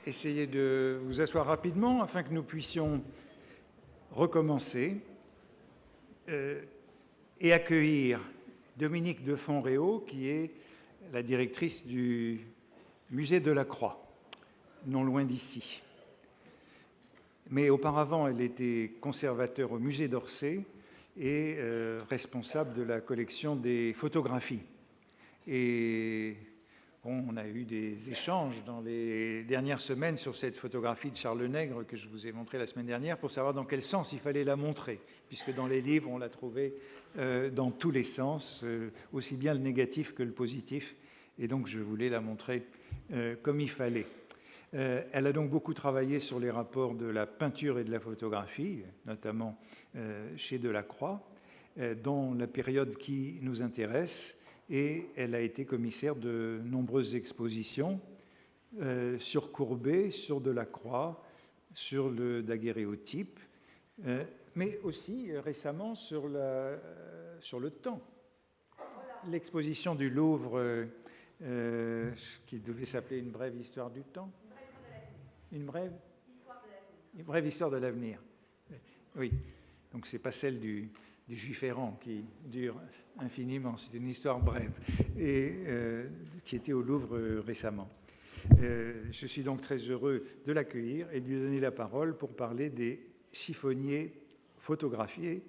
essayer de vous asseoir rapidement afin que nous puissions recommencer et accueillir Dominique de Fonréau, qui est la directrice du musée de la Croix, non loin d'ici. Mais auparavant, elle était conservateur au musée d'Orsay et responsable de la collection des photographies. Et bon, on a eu des échanges dans les dernières semaines sur cette photographie de Charles Nègre que je vous ai montrée la semaine dernière pour savoir dans quel sens il fallait la montrer, puisque dans les livres, on l'a trouvée dans tous les sens, aussi bien le négatif que le positif. Et donc, je voulais la montrer comme il fallait. Elle a donc beaucoup travaillé sur les rapports de la peinture et de la photographie, notamment chez Delacroix, dans la période qui nous intéresse, et elle a été commissaire de nombreuses expositions sur Courbet, sur Delacroix, sur le daguerréotype, mais aussi récemment sur le temps. L'exposition du Louvre qui devait s'appeler Une brève histoire du temps. Une brève histoire de l'avenir. Oui, donc ce n'est pas celle du Juif errant qui dure infiniment, c'est une histoire brève, et qui était au Louvre récemment. Je suis donc très heureux de l'accueillir et de lui donner la parole pour parler des chiffonniers photographiés,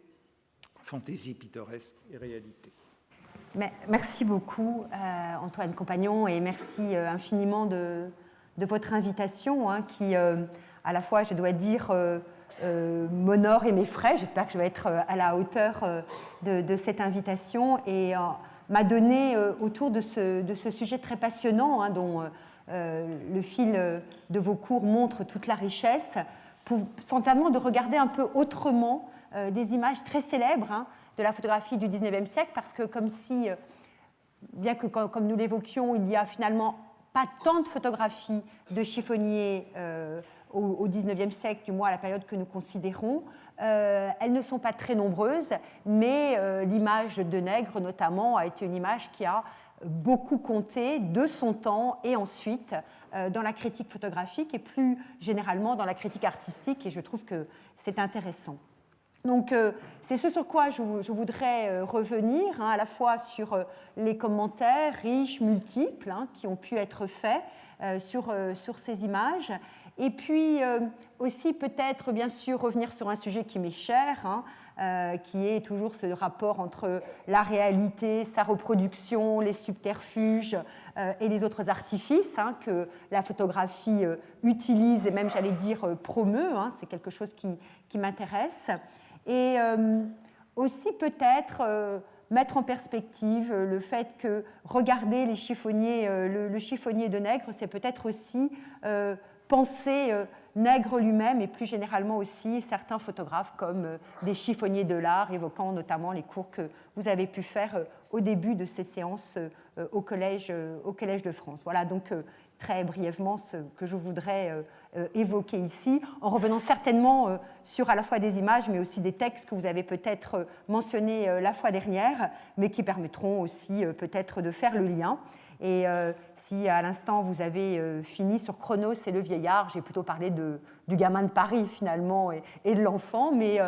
fantaisie pittoresque et réalité. Merci beaucoup Antoine Compagnon, et merci infiniment de votre invitation qui, à la fois, je dois dire, m'honore et m'effraie. J'espère que je vais être à la hauteur de cette invitation, et m'a donné autour de ce sujet très passionnant dont le fil de vos cours montre toute la richesse, pour certainement de regarder un peu autrement des images très célèbres de la photographie du XIXe siècle, parce que comme si, bien que comme nous l'évoquions, il n'y a finalement pas tant de photographies de chiffonniers au XIXe siècle, du moins à la période que nous considérons. Elles ne sont pas très nombreuses, mais l'image de Nègre, notamment, a été une image qui a beaucoup compté de son temps et ensuite dans la critique photographique et plus généralement dans la critique artistique, et je trouve que c'est intéressant. Donc, c'est ce sur quoi je voudrais revenir, à la fois sur les commentaires riches, multiples, qui ont pu être faits sur ces images, et puis aussi peut-être, bien sûr, revenir sur un sujet qui m'est cher, qui est toujours ce rapport entre la réalité, sa reproduction, les subterfuges et les autres artifices que la photographie utilise et même, j'allais dire, promeut. C'est quelque chose qui m'intéresse. Et aussi peut-être mettre en perspective le fait que regarder les chiffonniers, le chiffonnier de Nègre, c'est peut-être aussi penser Nègre lui-même, et plus généralement aussi certains photographes comme des chiffonniers de l'art, évoquant notamment les cours que vous avez pu faire au début de ces séances au Collège de France. Voilà donc très brièvement ce que je voudrais évoquer ici, en revenant certainement sur à la fois des images, mais aussi des textes que vous avez peut-être mentionnés la fois dernière, mais qui permettront aussi peut-être de faire le lien. Et si à l'instant vous avez fini sur Chronos et le vieillard, j'ai plutôt parlé du gamin de Paris finalement et de l'enfant, mais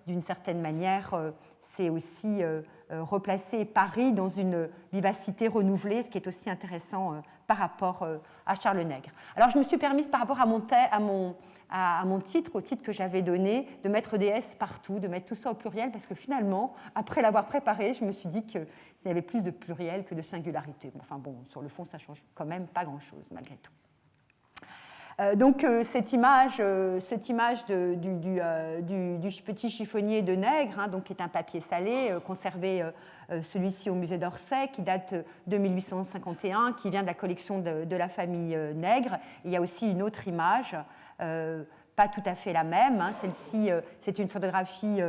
d'une certaine manière, c'est aussi replacer Paris dans une vivacité renouvelée, ce qui est aussi intéressant par rapport à Charles Nègre. Alors je me suis permise par rapport à mon titre, au titre que j'avais donné, de mettre des S partout, de mettre tout ça au pluriel, parce que finalement, après l'avoir préparé, je me suis dit qu'il y avait plus de pluriel que de singularité. Enfin bon, sur le fond, ça ne change quand même pas grand-chose, malgré tout. Donc cette image du petit chiffonnier de Nègre, donc, qui est un papier salé, conservé celui-ci au musée d'Orsay, qui date de 1851, qui vient de la collection de la famille Nègre. Il y a aussi une autre image pas tout à fait la même. Hein. Celle-ci, c'est une photographie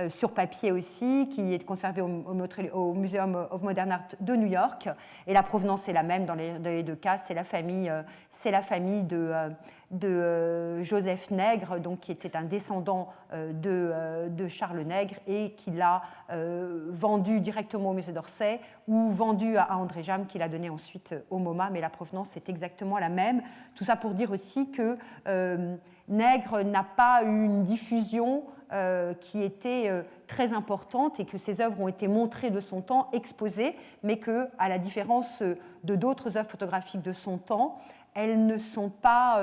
sur papier aussi, qui est conservée au Museum of Modern Art de New York. Et la provenance est la même dans les deux cas. C'est la famille de Joseph Nègre, donc, qui était un descendant de Charles Nègre et qui l'a vendu directement au musée d'Orsay ou vendu à André Jam, qui l'a donné ensuite au MoMA, mais la provenance est exactement la même. Tout ça pour dire aussi que Nègre n'a pas eu une diffusion qui était très importante et que ses œuvres ont été montrées de son temps, exposées, mais qu'à la différence de d'autres œuvres photographiques de son temps, elles n'ont pas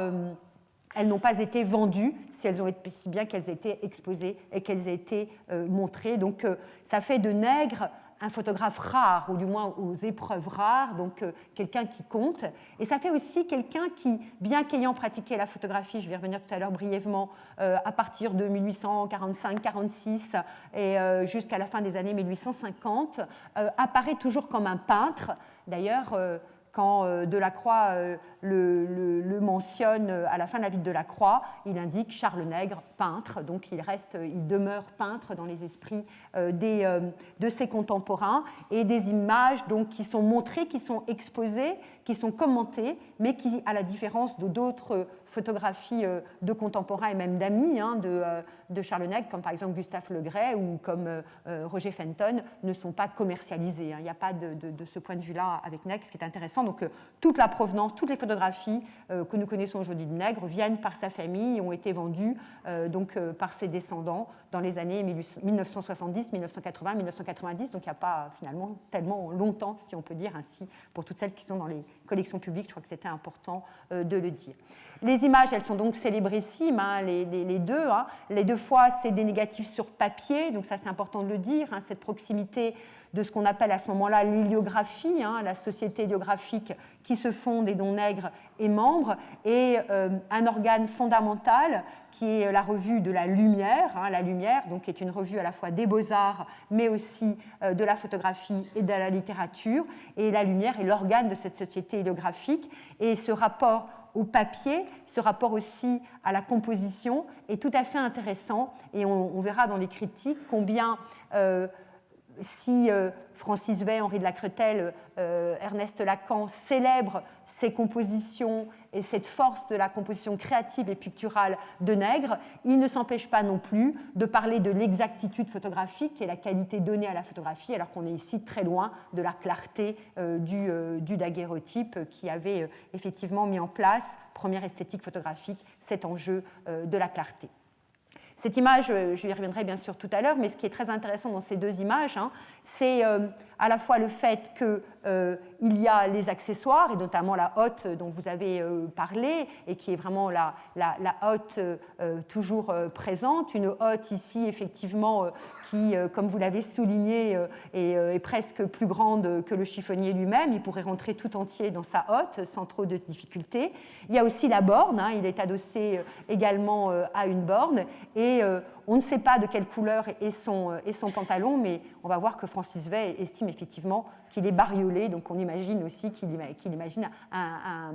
été vendues, si bien qu'elles aient été exposées et qu'elles aient été montrées. Donc ça fait de Nègre un photographe rare, ou du moins aux épreuves rares, donc quelqu'un qui compte. Et ça fait aussi quelqu'un qui, bien qu'ayant pratiqué la photographie, je vais y revenir tout à l'heure brièvement, à partir de 1845-46 et jusqu'à la fin des années 1850, apparaît toujours comme un peintre. D'ailleurs, quand Delacroix le mentionne à la fin de la vie de Delacroix, il indique Charles Nègre, peintre, donc il demeure peintre dans les esprits de ses contemporains, et des images donc, qui sont montrées, qui sont exposées, qui sont commentées, mais qui, à la différence d'autres photographies de contemporains et même d'amis de Charles Nègre, comme par exemple Gustave Le Gray ou comme Roger Fenton, ne sont pas commercialisées. Il n'y a pas de ce point de vue-là avec Nègre, ce qui est intéressant. Donc toute la provenance, toutes les photographies que nous connaissons aujourd'hui de Nègre viennent par sa famille et ont été vendues par ses descendants dans les années 1970, 1980, 1990. Donc il n'y a pas finalement tellement longtemps, si on peut dire ainsi, pour toutes celles qui sont dans les collections publiques. Je crois que c'était important de le dire. Les images, elles sont donc célébrissimes, les deux. Les deux fois, c'est des négatifs sur papier, donc ça c'est important de le dire, cette proximité de ce qu'on appelle à ce moment-là l'héliographie, la société héliographique qui se fonde et dont Nègre est membre, et un organe fondamental qui est la revue de la Lumière, la Lumière, donc, qui est une revue à la fois des beaux-arts, mais aussi de la photographie et de la littérature. Et la Lumière est l'organe de cette société héliographique, et ce rapport au papier, ce rapport aussi à la composition est tout à fait intéressant, et on verra dans les critiques combien si Francis Wey, Henri de la Cretelle, Ernest Lacan célèbrent ces compositions et cette force de la composition créative et picturale de Nègre, il ne s'empêche pas non plus de parler de l'exactitude photographique et la qualité donnée à la photographie, alors qu'on est ici très loin de la clarté du daguerréotype qui avait effectivement mis en place, première esthétique photographique, cet enjeu de la clarté. Cette image, je y reviendrai bien sûr tout à l'heure, mais ce qui est très intéressant dans ces deux images, c'est à la fois le fait qu'il y a les accessoires, et notamment la hotte dont vous avez parlé, et qui est vraiment la hotte toujours présente, une hotte ici effectivement qui, comme vous l'avez souligné, est presque plus grande que le chiffonnier lui-même. Il pourrait rentrer tout entier dans sa hotte sans trop de difficultés. Il y a aussi la borne, il est adossé également à une borne, et on ne sait pas de quelle couleur est son pantalon, mais on va voir que Francis Wey estime effectivement qu'il est bariolé, donc on imagine aussi qu'il imagine un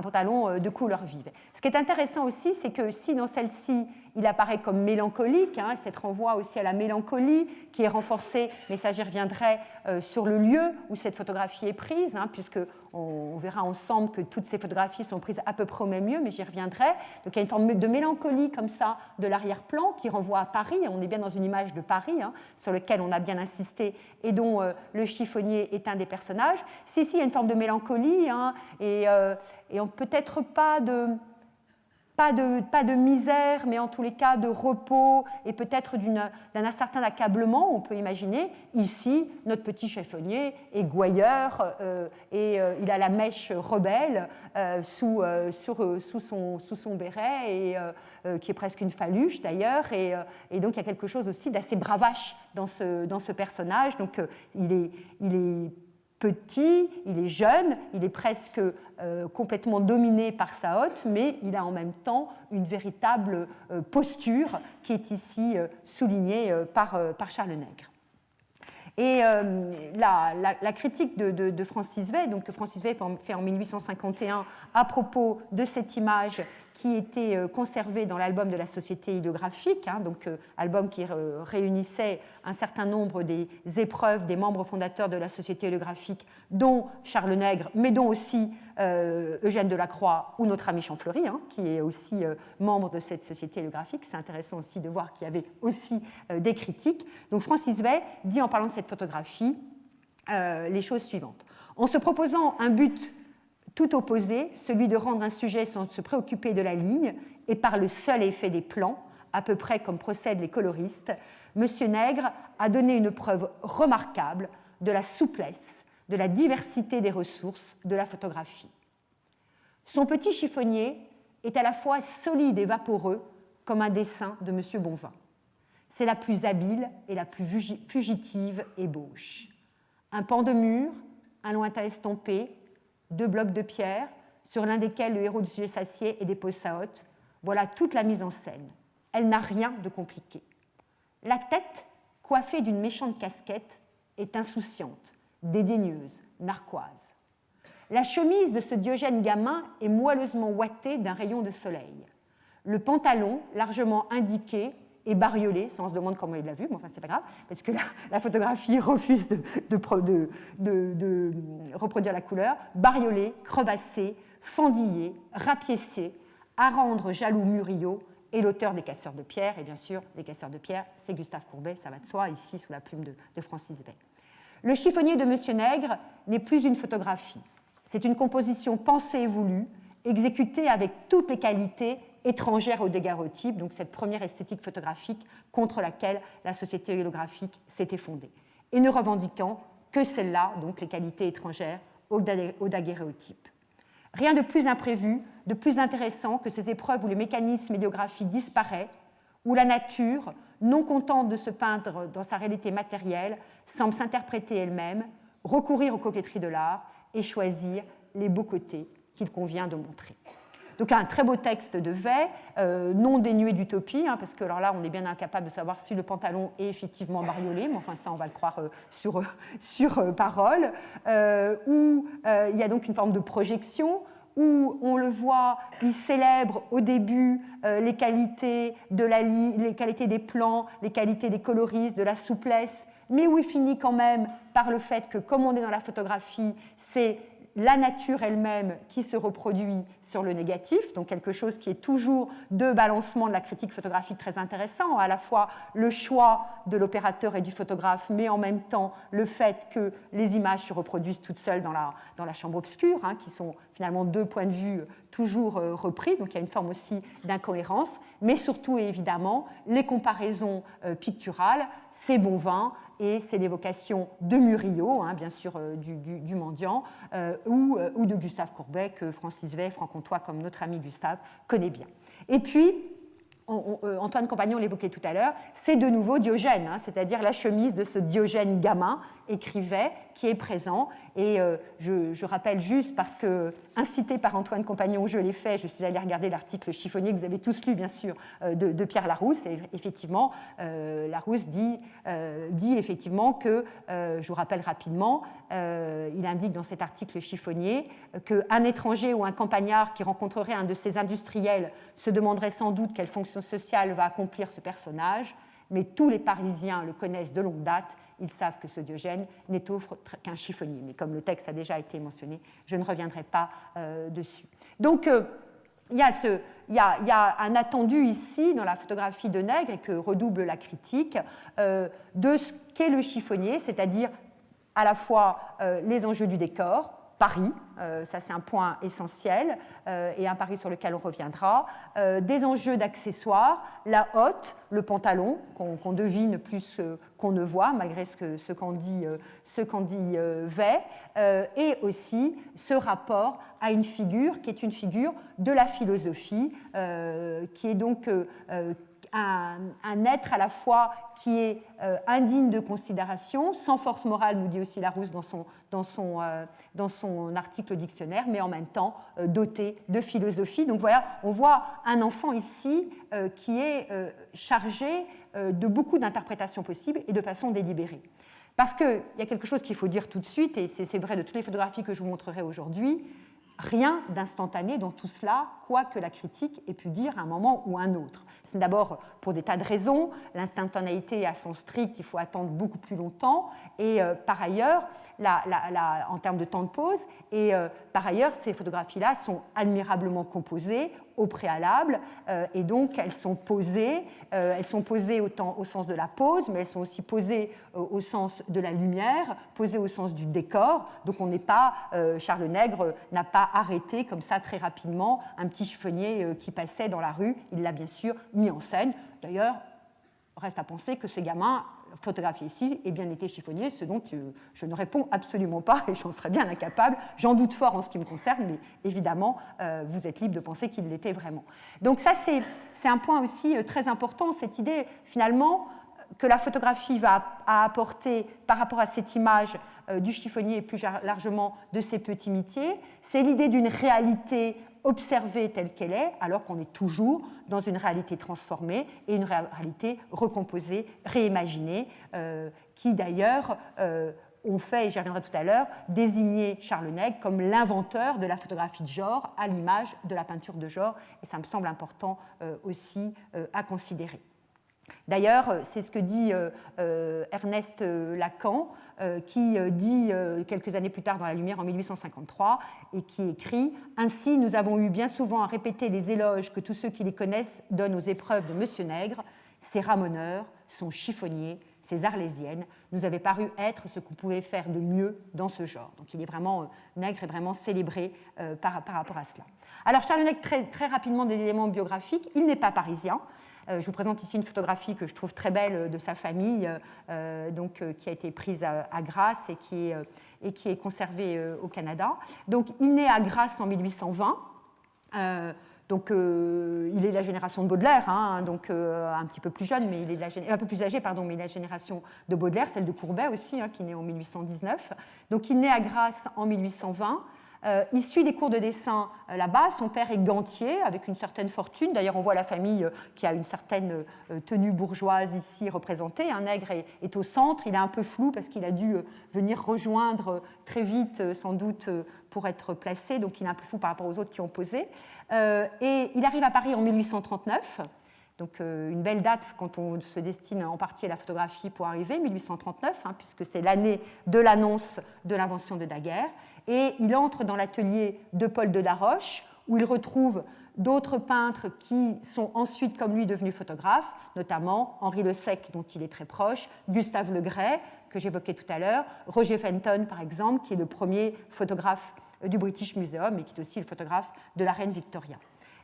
pantalon de couleur vive. Ce qui est intéressant aussi, c'est que si dans celle-ci, il apparaît comme mélancolique, cette renvoi aussi à la mélancolie qui est renforcée, mais ça j'y reviendrai, sur le lieu où cette photographie est prise, puisque on verra ensemble que toutes ces photographies sont prises à peu près au même lieu, mais j'y reviendrai. Donc il y a une forme de mélancolie comme ça de l'arrière-plan qui renvoie à Paris. On est bien dans une image de Paris, sur laquelle on a bien insisté et dont le chiffonnier est un des personnages. Si, il y a une forme de mélancolie et peut-être pas de misère, mais en tous les cas de repos et peut-être d'un certain accablement, on peut imaginer. Ici, notre petit chiffonnier est gouailleur et il a la mèche rebelle sous son béret, et qui est presque une faluche d'ailleurs. Et donc il y a quelque chose aussi d'assez bravache dans ce personnage. Donc il est petit, il est jeune, il est presque complètement dominé par sa hotte, mais il a en même temps une véritable posture qui est ici soulignée par Charles Nègre. Et la critique de Francis Wey, donc que Francis Wey fait en 1851 à propos de cette image qui était conservée dans l'album de la Société hydrographique, donc album qui réunissait un certain nombre des épreuves des membres fondateurs de la Société hydrographique, dont Charles Nègre, mais dont aussi Eugène Delacroix ou notre ami Champfleury, qui est aussi membre de cette Société hydrographique. C'est intéressant aussi de voir qu'il y avait aussi des critiques. Donc Francis Wey dit en parlant de cette photographie les choses suivantes. En se proposant un but tout opposé, celui de rendre un sujet sans se préoccuper de la ligne et par le seul effet des plans, à peu près comme procèdent les coloristes, M. Nègre a donné une preuve remarquable de la souplesse, de la diversité des ressources de la photographie. Son petit chiffonnier est à la fois solide et vaporeux comme un dessin de M. Bonvin. C'est la plus habile et la plus fugitive ébauche. Un pan de mur, un lointain estampé, 2 blocs de pierre, sur l'un desquels le héros du sujet s'assied et dépose sa hotte. Voilà toute la mise en scène. Elle n'a rien de compliqué. La tête, coiffée d'une méchante casquette, est insouciante, dédaigneuse, narquoise. La chemise de ce Diogène gamin est moelleusement ouatée d'un rayon de soleil. Le pantalon, largement indiqué, et bariolé, ça on se demande comment il l'a vu, mais enfin c'est pas grave, parce que la photographie refuse de reproduire la couleur, bariolé, crevassé, fendillé, rapiécé, à rendre jaloux Murillo et l'auteur des Casseurs de pierre, et bien sûr, les Casseurs de pierre, c'est Gustave Courbet, ça va de soi, ici sous la plume de Francis Wey. Le chiffonnier de M. Nègre n'est plus une photographie, c'est une composition pensée et voulue, exécutée avec toutes les qualités étrangère au daguerréotype, donc cette première esthétique photographique contre laquelle la société hydrographique s'était fondée, et ne revendiquant que celle-là, donc les qualités étrangères au daguerréotype. Rien de plus imprévu, de plus intéressant que ces épreuves où le mécanisme idéographique disparaît, où la nature, non contente de se peindre dans sa réalité matérielle, semble s'interpréter elle-même, recourir aux coquetteries de l'art et choisir les beaux côtés qu'il convient de montrer. Donc un très beau texte de Wey, non dénué d'utopie, parce que alors là on est bien incapable de savoir si le pantalon est effectivement bariolé, mais enfin ça on va le croire sur parole, où il y a donc une forme de projection, où on le voit, il célèbre au début les qualités les qualités des plans, les qualités des coloristes, de la souplesse, mais où il finit quand même par le fait que comme on est dans la photographie, c'est la nature elle-même qui se reproduit sur le négatif, donc quelque chose qui est toujours de balancement de la critique photographique très intéressant, à la fois le choix de l'opérateur et du photographe, mais en même temps le fait que les images se reproduisent toutes seules dans la chambre obscure, qui sont finalement 2 points de vue toujours repris, donc il y a une forme aussi d'incohérence, mais surtout et évidemment les comparaisons picturales, c'est Bonvin, et c'est l'évocation de Murillo, bien sûr du mendiant, ou de Gustave Courbet, que Francis Wey, franc-comtois comme notre ami Gustave, connaît bien. Et puis, Antoine Compagnon l'évoquait tout à l'heure, c'est de nouveau Diogène, c'est-à-dire la chemise de ce Diogène gamin, écrivait, qui est présent. Et je rappelle juste, parce que, incité par Antoine Compagnon, je l'ai fait, je suis allée regarder l'article chiffonnier que vous avez tous lu, bien sûr, de Pierre Larousse. Et effectivement, Larousse dit effectivement que, je vous rappelle rapidement, il indique dans cet article chiffonnier qu'un étranger ou un campagnard qui rencontrerait un de ces industriels se demanderait sans doute quelle fonction sociale va accomplir ce personnage, mais tous les Parisiens le connaissent de longue date. Ils savent que ce Diogène n'est autre qu'un chiffonnier. Mais comme le texte a déjà été mentionné, je ne reviendrai pas dessus. Donc, il y a un attendu ici, dans la photographie de Nègre, et que redouble la critique, de ce qu'est le chiffonnier, c'est-à-dire à la fois les enjeux du décor, Paris, ça c'est un point essentiel, et un Paris sur lequel on reviendra, des enjeux d'accessoires, la hotte, le pantalon, qu'on devine plus qu'on ne voit, malgré ce qu'en dit Wey, et aussi ce rapport à une figure qui est une figure de la philosophie, qui est donc un être à la fois qui est indigne de considération, sans force morale, nous dit aussi Larousse dans son article dictionnaire, mais en même temps doté de philosophie. Donc voilà, on voit un enfant ici qui est chargé de beaucoup d'interprétations possibles et de façon délibérée. Parce qu'il y a quelque chose qu'il faut dire tout de suite, et c'est vrai de toutes les photographies que je vous montrerai aujourd'hui, rien d'instantané dans tout cela, quoi que la critique ait pu dire à un moment ou à un autre. C'est d'abord pour des tas de raisons. L'instantanéité à sens strict, il faut attendre beaucoup plus longtemps. Et par ailleurs, en termes de temps de pause, et par ailleurs, ces photographies-là sont admirablement composées au préalable, et donc elles sont posées autant au sens de la pose, mais elles sont aussi posées au sens de la lumière, posées au sens du décor. Donc on n'est pas, Charles Nègre n'a pas arrêté comme ça très rapidement un petit chiffonnier qui passait dans la rue, il l'a bien sûr mis en scène. D'ailleurs, reste à penser que ces gamins photographiés ici aient bien été chiffonniers, ce dont je ne réponds absolument pas et j'en serais bien incapable. J'en doute fort en ce qui me concerne, mais évidemment, vous êtes libre de penser qu'ils l'étaient vraiment. Donc ça, c'est un point aussi très important, cette idée finalement que la photographie va apporter par rapport à cette image du chiffonnier et plus largement de ces petits métiers, c'est l'idée d'une réalité observée telle qu'elle est, alors qu'on est toujours dans une réalité transformée et une réalité recomposée, réimaginée, qui d'ailleurs ont fait, et j'y reviendrai tout à l'heure, désigner Charles Nègre comme l'inventeur de la photographie de genre à l'image de la peinture de genre, et ça me semble important aussi à considérer. D'ailleurs, c'est ce que dit Ernest Lacan, qui dit quelques années plus tard dans La Lumière en 1853, et qui écrit « Ainsi, nous avons eu bien souvent à répéter les éloges que tous ceux qui les connaissent donnent aux épreuves de M. Nègre, ses ramoneurs, son chiffonnier, ses arlésiennes, nous avaient paru être ce qu'on pouvait faire de mieux dans ce genre. » Donc Nègre est vraiment célébré par rapport à cela. Alors Charles Nègre, très rapidement des éléments biographiques, il n'est pas parisien. Je vous présente ici une photographie que je trouve très belle de sa famille, qui a été prise à Grasse et qui est conservée au Canada. Donc, il naît à Grasse en 1820. Il est de la génération de Baudelaire, un petit peu plus jeune, mais il est un peu plus âgé, pardon, mais il est de la génération de Baudelaire, celle de Courbet aussi, qui naît en 1819. Donc, il naît à Grasse en 1820. Il suit des cours de dessin là-bas. Son père est gantier, avec une certaine fortune. D'ailleurs, on voit la famille qui a une certaine tenue bourgeoise ici représentée. Nègre est au centre. Il est un peu flou parce qu'il a dû venir rejoindre très vite, sans doute, pour être placé. Donc, il est un peu flou par rapport aux autres qui ont posé. Et il arrive à Paris en 1839. Donc, une belle date quand on se destine en partie à la photographie pour arriver, 1839, puisque c'est l'année de l'annonce de l'invention de Daguerre. Et il entre dans l'atelier de Paul de Laroche, où il retrouve d'autres peintres qui sont ensuite, comme lui, devenus photographes, notamment Henri Le Sec, dont il est très proche, Gustave Le Gray, que j'évoquais tout à l'heure, Roger Fenton, par exemple, qui est le premier photographe du British Museum et qui est aussi le photographe de la reine Victoria.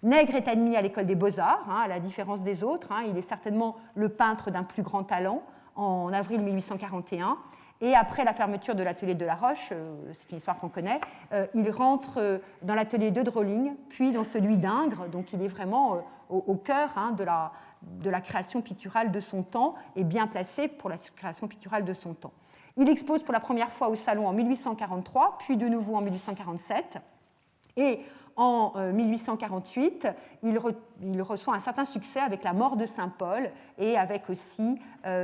Nègre est admis à l'école des Beaux-Arts, à la différence des autres. Il est certainement le peintre d'un plus grand talent en avril 1841. Et après la fermeture de l'atelier de Laroche, c'est une histoire qu'on connaît, il rentre dans l'atelier de Drolling, puis dans celui d'Ingres. Donc il est vraiment au cœur de la création picturale de son temps et bien placé pour la création picturale de son temps. Il expose pour la première fois au Salon en 1843, puis de nouveau en 1847. Et en 1848, il reçoit un certain succès avec La mort de Saint-Paul et avec aussi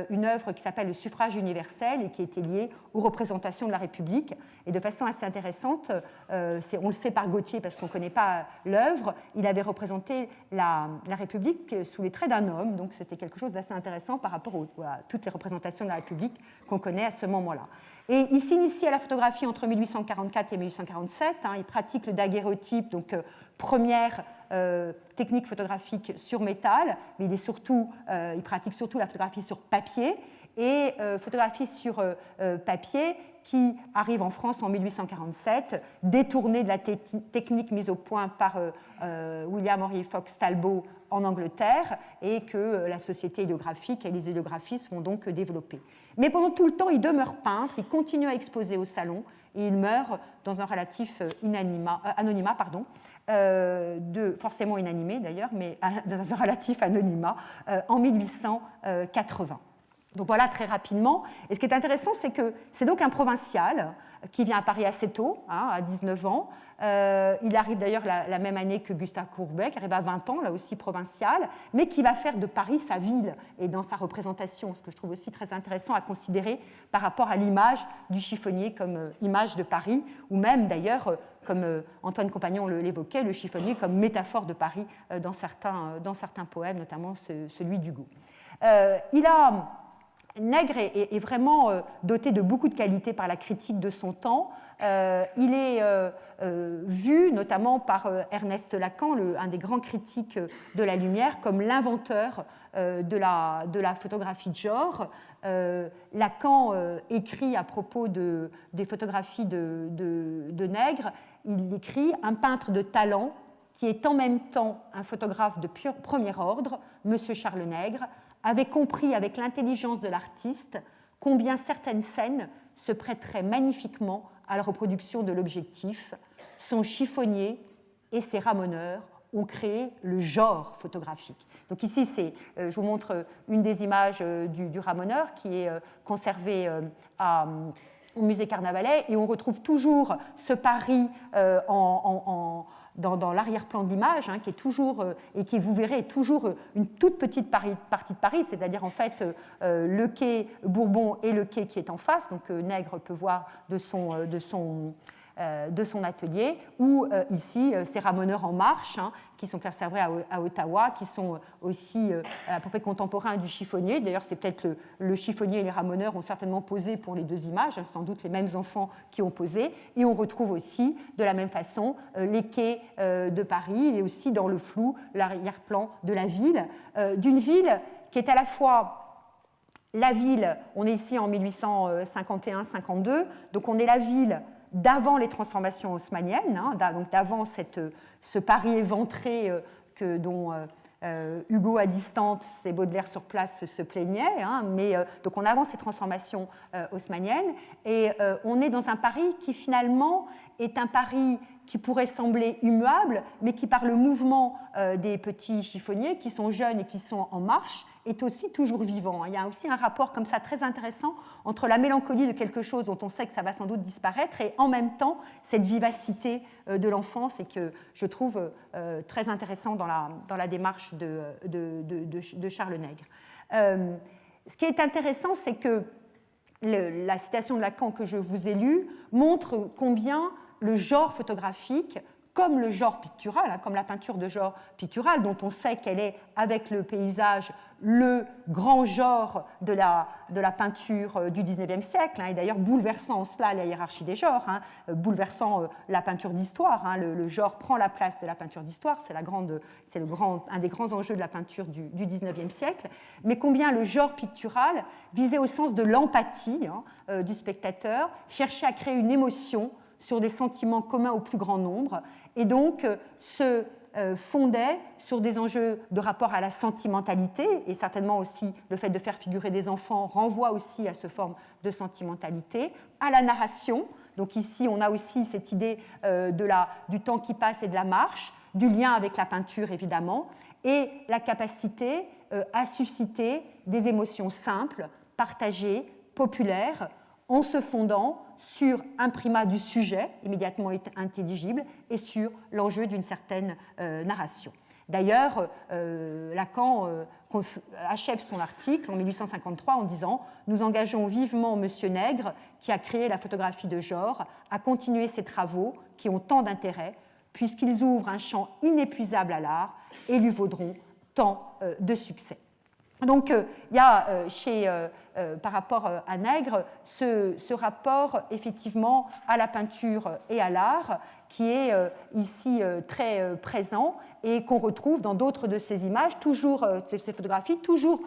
une œuvre qui s'appelle Le suffrage universel et qui était liée aux représentations de la République. Et de façon assez intéressante, on le sait par Gautier parce qu'on ne connaît pas l'œuvre, il avait représenté la République sous les traits d'un homme, donc c'était quelque chose d'assez intéressant par rapport à toutes les représentations de la République qu'on connaît à ce moment-là. Et il s'initie à la photographie entre 1844 et 1847. Il pratique le daguerréotype, donc première technique photographique sur métal, mais il pratique surtout la photographie sur papier et photographie sur papier qui arrive en France en 1847, détournée de la technique mise au point par William Henry Fox Talbot en Angleterre et que la société héliographique et les héliographistes vont donc développer. Mais pendant tout le temps, il demeure peintre, il continue à exposer au salon et il meurt dans un relatif anonymat, forcément inanimé d'ailleurs, mais dans un relatif anonymat en 1880. Donc voilà très rapidement. Et ce qui est intéressant, c'est que c'est donc un provincial qui vient à Paris assez tôt, à 19 ans. Il arrive d'ailleurs la même année que Gustave Courbet, qui arrive à 20 ans, là aussi provincial, mais qui va faire de Paris sa ville et dans sa représentation, ce que je trouve aussi très intéressant à considérer par rapport à l'image du chiffonnier comme image de Paris, ou même d'ailleurs, comme Antoine Compagnon l'évoquait, le chiffonnier comme métaphore de Paris dans certains poèmes, notamment celui d'Hugo. Nègre est vraiment doté de beaucoup de qualités par la critique de son temps. Il est vu notamment par Ernest Lacan, un des grands critiques de la lumière, comme l'inventeur de la photographie de genre. Lacan écrit à propos des photographies de Nègre, il écrit « Un peintre de talent qui est en même temps un photographe de premier ordre, M. Charles Nègre, avait compris avec l'intelligence de l'artiste combien certaines scènes se prêteraient magnifiquement à la reproduction de l'objectif. Son chiffonnier et ses ramoneurs ont créé le genre photographique. » Donc ici, je vous montre une des images du ramoneur qui est conservée au musée Carnavalet, et on retrouve toujours ce Paris dans l'arrière-plan de l'image, qui est toujours, et qui, vous verrez, est toujours une toute petite partie de Paris, c'est-à-dire en fait le quai Bourbon et le quai qui est en face, donc Nègre peut voir de son atelier, ou ici ces ramoneurs en marche, qui sont conservés à Ottawa, qui sont aussi à peu près contemporains du chiffonnier. D'ailleurs, c'est peut-être le chiffonnier et les ramoneurs ont certainement posé pour les deux images, sans doute les mêmes enfants qui ont posé. Et on retrouve aussi, de la même façon, les quais de Paris et aussi dans le flou, l'arrière-plan de la ville, d'une ville qui est à la fois la ville, on est ici en 1851-52, donc on est la ville d'avant les transformations haussmanniennes, donc d'avant ce Paris éventré dont Hugo à distance et Baudelaire sur place se plaignaient, donc on a avant ces transformations haussmanniennes, et on est dans un Paris qui finalement est un Paris qui pourrait sembler immuable, mais qui par le mouvement des petits chiffonniers qui sont jeunes et qui sont en marche, est aussi toujours vivant. Il y a aussi un rapport comme ça très intéressant entre la mélancolie de quelque chose dont on sait que ça va sans doute disparaître et en même temps cette vivacité de l'enfance, et que je trouve très intéressant dans la démarche de Charles Nègre. Ce qui est intéressant, c'est que la citation de Lacan que je vous ai lue montre combien le genre photographique, comme le genre pictural, comme la peinture de genre pictural, dont on sait qu'elle est, avec le paysage, le grand genre de la peinture du XIXe siècle, et d'ailleurs bouleversant en cela la hiérarchie des genres, bouleversant la peinture d'histoire. Le genre prend la place de la peinture d'histoire, c'est un des grands enjeux de la peinture du XIXe siècle, mais combien le genre pictural visait au sens de l'empathie du spectateur, cherchait à créer une émotion sur des sentiments communs au plus grand nombre, et donc se fondait sur des enjeux de rapport à la sentimentalité, et certainement aussi le fait de faire figurer des enfants renvoie aussi à ce forme de sentimentalité, à la narration. Donc ici, on a aussi cette idée du temps qui passe et de la marche, du lien avec la peinture évidemment, et la capacité à susciter des émotions simples, partagées, populaires, en se fondant sur un primat du sujet, immédiatement intelligible, et sur l'enjeu d'une certaine narration. D'ailleurs, Lacan achève son article en 1853 en disant « Nous engageons vivement M. Nègre, qui a créé la photographie de genre, à continuer ses travaux qui ont tant d'intérêt, puisqu'ils ouvrent un champ inépuisable à l'art et lui vaudront tant de succès. » Donc, il y a par rapport à Nègre ce rapport effectivement à la peinture et à l'art qui est ici très présent et qu'on retrouve dans d'autres de ces images, toujours ces photographies, toujours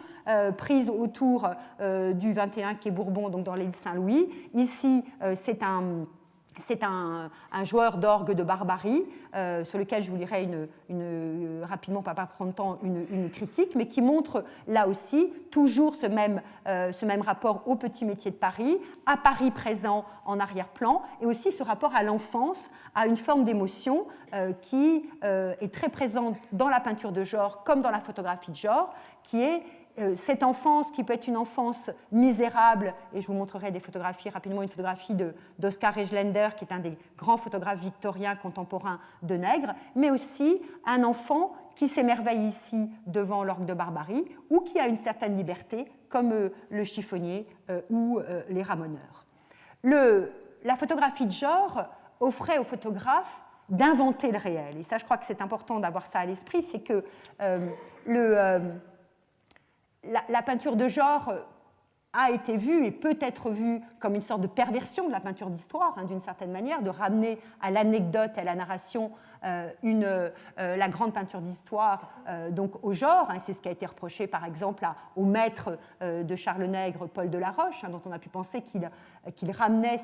prises autour du 21 quai Bourbon, donc dans l'île Saint-Louis. Ici, c'est un joueur d'orgue de Barbarie, sur lequel je vous lirai rapidement, pas prendre le temps, une critique, mais qui montre là aussi toujours ce même rapport au petit métier de Paris, à Paris présent en arrière-plan, et aussi ce rapport à l'enfance, à une forme d'émotion qui est très présente dans la peinture de genre comme dans la photographie de genre, qui est cette enfance qui peut être une enfance misérable, et je vous montrerai des photographies rapidement, une photographie d'Oscar Regelander, qui est un des grands photographes victoriens contemporains de Nègre, mais aussi un enfant qui s'émerveille ici devant l'orgue de Barbarie, ou qui a une certaine liberté, comme le chiffonnier ou les ramoneurs. La photographie de genre offrait aux photographes d'inventer le réel. Et ça, je crois que c'est important d'avoir ça à l'esprit, c'est que la peinture de genre a été vue et peut être vue comme une sorte de perversion de la peinture d'histoire, hein, d'une certaine manière, de ramener à l'anecdote et à la narration la grande peinture d'histoire donc au genre. Hein, c'est ce qui a été reproché par exemple au maître de Charles Nègre, Paul Delaroche, hein, dont on a pu penser qu'il ramenait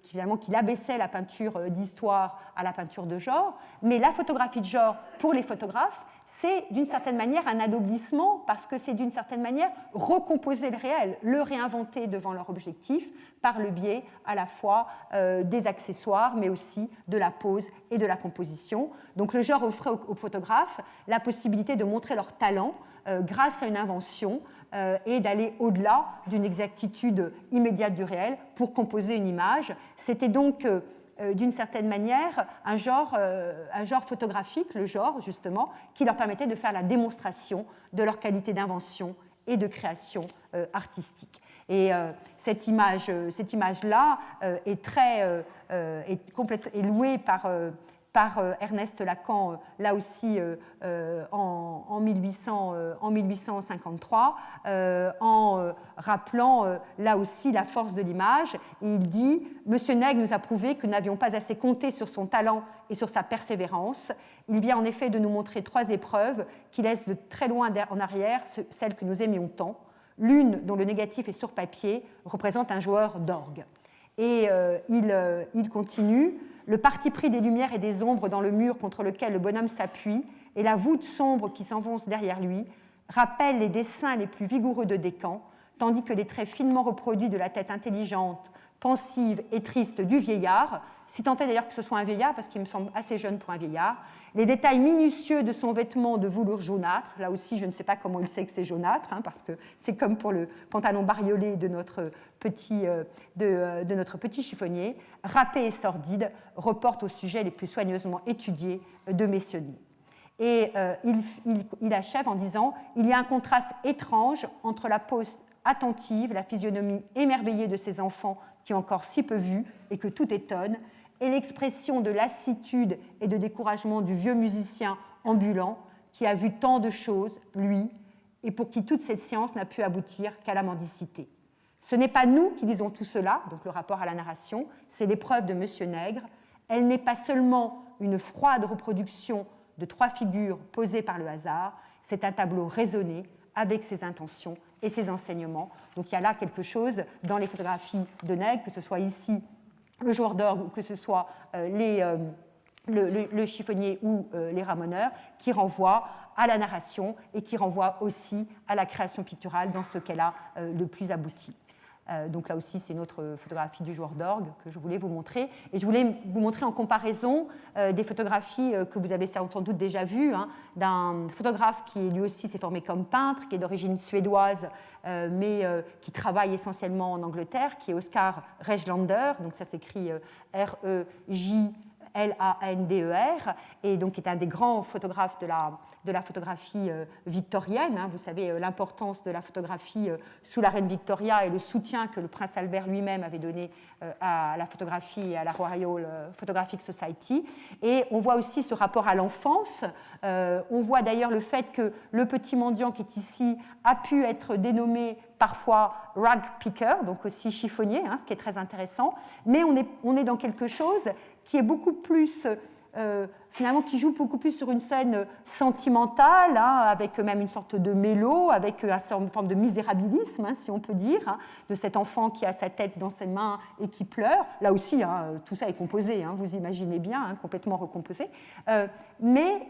qu'il abaissait la peinture d'histoire à la peinture de genre. Mais la photographie de genre, pour les photographes, c'est d'une certaine manière un anoblissement parce que c'est d'une certaine manière recomposer le réel, le réinventer devant leur objectif par le biais à la fois des accessoires mais aussi de la pose et de la composition. Donc le genre offrait aux photographes la possibilité de montrer leur talent grâce à une invention et d'aller au-delà d'une exactitude immédiate du réel pour composer une image. C'était donc d'une certaine manière un genre photographique, le genre justement, qui leur permettait de faire la démonstration de leur qualité d'invention et de création artistique. Et cette image-là est louée par Ernest Lacan, là aussi en 1853, en rappelant là aussi la force de l'image. Il dit « Monsieur Nègre nous a prouvé que nous n'avions pas assez compté sur son talent et sur sa persévérance. Il vient en effet de nous montrer 3 épreuves qui laissent de très loin en arrière celles que nous aimions tant. L'une, dont le négatif est sur papier, représente un joueur d'orgue. » Et il continue. Le parti pris des lumières et des ombres dans le mur contre lequel le bonhomme s'appuie et la voûte sombre qui s'enfonce derrière lui rappellent les dessins les plus vigoureux de Descamps, tandis que les traits finement reproduits de la tête intelligente, pensive et triste du vieillard, si tant est d'ailleurs que ce soit un vieillard, parce qu'il me semble assez jeune pour un vieillard, les détails minutieux de son vêtement de velours jaunâtre, là aussi je ne sais pas comment il sait que c'est jaunâtre, hein, parce que c'est comme pour le pantalon bariolé de notre petit chiffonnier, râpé et sordide, reporte aux sujets les plus soigneusement étudiés de Messionier. Et il achève en disant « Il y a un contraste étrange entre la pose attentive, la physionomie émerveillée de ces enfants qui ont encore si peu vu et que tout étonne, et l'expression de lassitude et de découragement du vieux musicien ambulant qui a vu tant de choses, lui, et pour qui toute cette science n'a pu aboutir qu'à la mendicité. Ce n'est pas nous qui disons tout cela, donc le rapport à la narration, c'est l'épreuve de Monsieur Nègre. Elle n'est pas seulement une froide reproduction de 3 figures posées par le hasard, c'est un tableau raisonné avec ses intentions et ses enseignements. Donc il y a là quelque chose dans les photographies de Nègre, que ce soit ici le joueur d'orgue ou que ce soit le chiffonnier ou les ramoneurs, qui renvoie à la narration et qui renvoie aussi à la création picturale dans ce qu'elle a le plus abouti. Donc là aussi, c'est une autre photographie du joueur d'orgue que je voulais vous montrer. Et je voulais vous montrer en comparaison des photographies que vous avez sans doute déjà vues, hein, d'un photographe qui lui aussi s'est formé comme peintre, qui est d'origine suédoise, mais qui travaille essentiellement en Angleterre, qui est Oscar Regelander. Donc ça s'écrit R-E-J-L-A-N-D-E-R, et donc est un des grands photographes de la photographie victorienne. Hein. Vous savez l'importance de la photographie sous la reine Victoria et le soutien que le prince Albert lui-même avait donné à la photographie et à la Royal Photographic Society. Et on voit aussi ce rapport à l'enfance. On voit d'ailleurs le fait que le petit mendiant qui est ici a pu être dénommé parfois rag picker, donc aussi chiffonnier, hein, ce qui est très intéressant. Mais on est dans quelque chose qui est beaucoup plus... finalement, qui joue beaucoup plus sur une scène sentimentale, hein, avec même une sorte de mélo, avec une forme de misérabilisme, hein, si on peut dire, hein, de cet enfant qui a sa tête dans ses mains et qui pleure. Là aussi, hein, tout ça est composé, hein, vous imaginez bien, hein, complètement recomposé, mais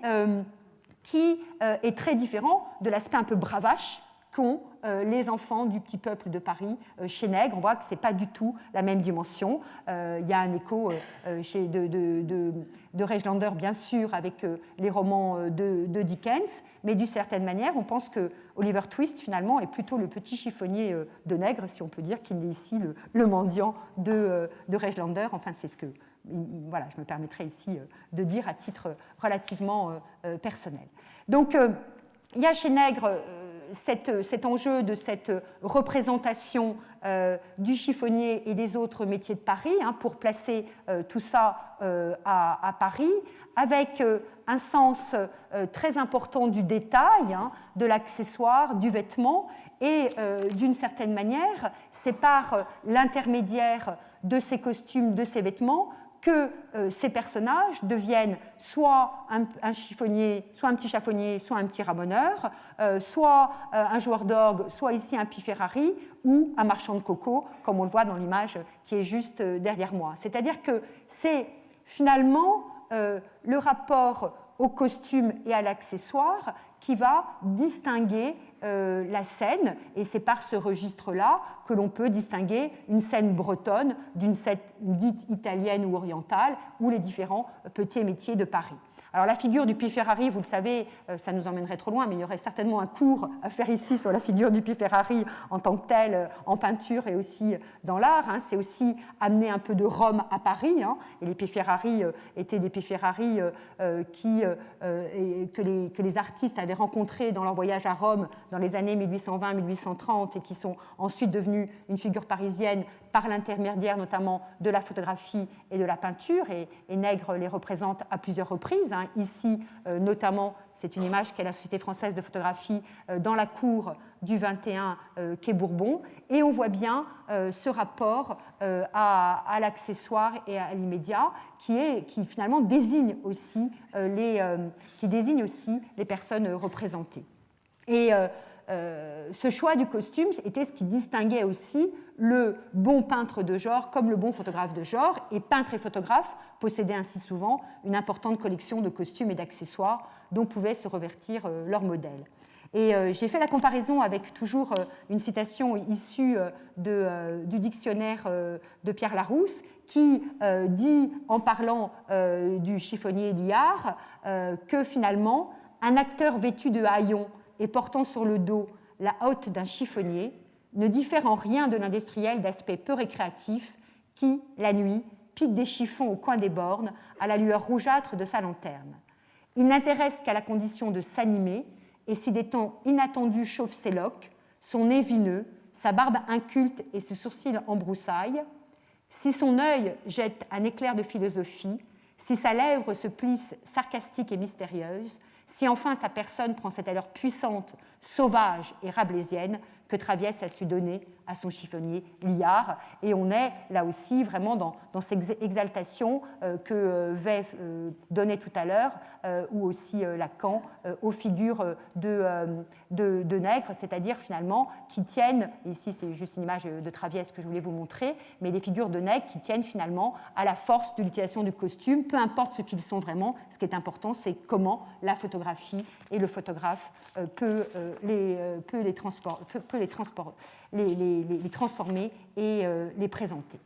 qui est très différent de l'aspect un peu bravache qu'ont les enfants du petit peuple de Paris chez Nègre. On voit que ce n'est pas du tout la même dimension. Il y a un écho de Reigelander, bien sûr, avec les romans de Dickens, mais d'une certaine manière, on pense que Oliver Twist, finalement, est plutôt le petit chiffonnier de Nègre, si on peut dire qu'il est ici le mendiant de Reigelander. Enfin, c'est ce que voilà, je me permettrai ici de dire à titre relativement personnel. Donc, il y a chez Nègre cet enjeu de cette représentation du chiffonnier et des autres métiers de Paris, pour placer tout ça à Paris, avec un sens très important du détail, de l'accessoire, du vêtement, et d'une certaine manière, c'est par l'intermédiaire de ces costumes, de ces vêtements, que ces personnages deviennent soit un chiffonnier, soit un petit chiffonnier, soit un petit ramoneur, soit un joueur d'orgue, soit ici un Piferari, ou un marchand de coco, comme on le voit dans l'image qui est juste derrière moi. C'est-à-dire que c'est finalement le rapport au costume et à l'accessoire qui va distinguer la scène, et c'est par ce registre-là que l'on peut distinguer une scène bretonne d'une scène dite italienne ou orientale, ou les différents petits métiers de Paris. Alors la figure du Piferari, vous le savez, ça nous emmènerait trop loin, mais il y aurait certainement un cours à faire ici sur la figure du Piferari en tant que tel, en peinture et aussi dans l'art. C'est aussi amener un peu de Rome à Paris, et les Piferari étaient des Piferari que les artistes avaient rencontrés dans leur voyage à Rome dans les années 1820-1830 et qui sont ensuite devenus une figure parisienne par l'intermédiaire notamment de la photographie et de la peinture, et Nègre les représente à plusieurs reprises. Ici, notamment, c'est une image qu'est la Société française de photographie dans la cour du 21 quai Bourbon, et on voit bien ce rapport à l'accessoire et à l'immédiat qui finalement désigne aussi les personnes représentées. Et ce choix du costume était ce qui distinguait aussi le bon peintre de genre comme le bon photographe de genre, et peintre et photographe possédaient ainsi souvent une importante collection de costumes et d'accessoires dont pouvaient se revêtir leurs modèles. Et j'ai fait la comparaison avec toujours une citation issue du dictionnaire de Pierre Larousse, qui dit, en parlant du chiffonnier Liard, que finalement, un acteur vêtu de haillons et portant sur le dos la hotte d'un chiffonnier ne diffère en rien de l'industriel d'aspect peu récréatif qui, la nuit, pique des chiffons au coin des bornes à la lueur rougeâtre de sa lanterne. Il n'intéresse qu'à la condition de s'animer, et si des temps inattendus chauffent ses loques, son nez vineux, sa barbe inculte et ses sourcils en broussailles, si son œil jette un éclair de philosophie, si sa lèvre se plisse sarcastique et mystérieuse, si enfin sa personne prend cette allure puissante, sauvage et rabelaisienne que Traviès a su donner à son chiffonnier Liard. Et on est là aussi vraiment dans cette exaltation que Vey donnait tout à l'heure, ou aussi Lacan, aux figures de Nègre, c'est-à-dire finalement qui tiennent, ici c'est juste une image de Traviès que je voulais vous montrer, mais les figures de Nègre qui tiennent finalement à la force de l'utilisation du costume, peu importe ce qu'ils sont vraiment, ce qui est important c'est comment la photographie et le photographe peut les transformer et les présenter.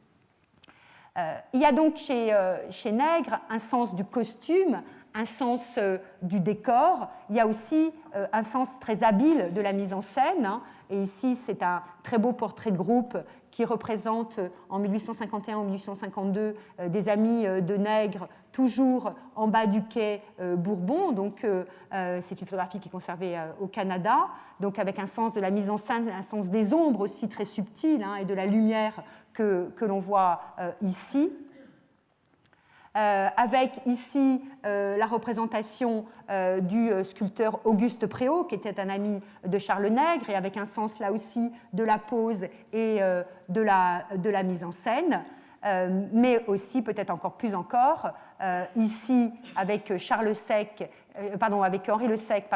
Il y a donc chez Nègre un sens du costume, un sens du décor, il y a aussi un sens très habile de la mise en scène, et ici c'est un très beau portrait de groupe qui représente en 1851 ou 1852 des amis de Nègre, toujours en bas du quai Bourbon, donc c'est une photographie qui est conservée au Canada, donc avec un sens de la mise en scène, un sens des ombres aussi très subtil, et de la lumière que l'on voit ici. Avec ici la représentation du sculpteur Auguste Préau, qui était un ami de Charles Nègre, et avec un sens là aussi de la pose et de la mise en scène, mais aussi peut-être encore ici avec avec Henri Le Sec,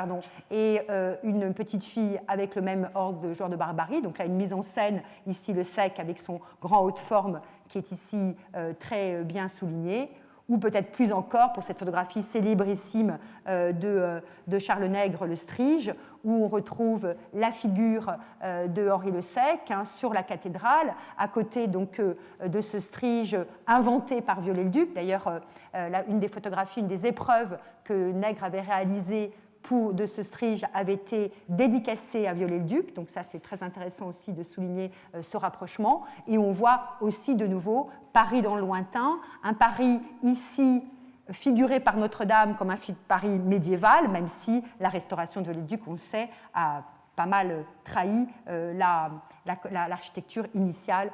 et une petite fille avec le même orgue de genre de barbarie, donc là une mise en scène ici Le Sec avec son grand haut de forme qui est ici très bien souligné, ou peut-être plus encore pour cette photographie célébrissime de Charles Nègre, le Strige, où on retrouve la figure de Henri le Sec sur la cathédrale, à côté donc, de ce strige inventé par Viollet-le-Duc. D'ailleurs, une des photographies, une des épreuves que Nègre avait réalisées de ce strige avait été dédicacée à Viollet-le-Duc, donc ça c'est très intéressant aussi de souligner ce rapprochement. Et on voit aussi de nouveau Paris dans le lointain, un Paris ici figuré par Notre-Dame comme un Paris médiéval, même si la restauration de Viollet-le-Duc, on le sait, a pas mal trahi l'architecture initiale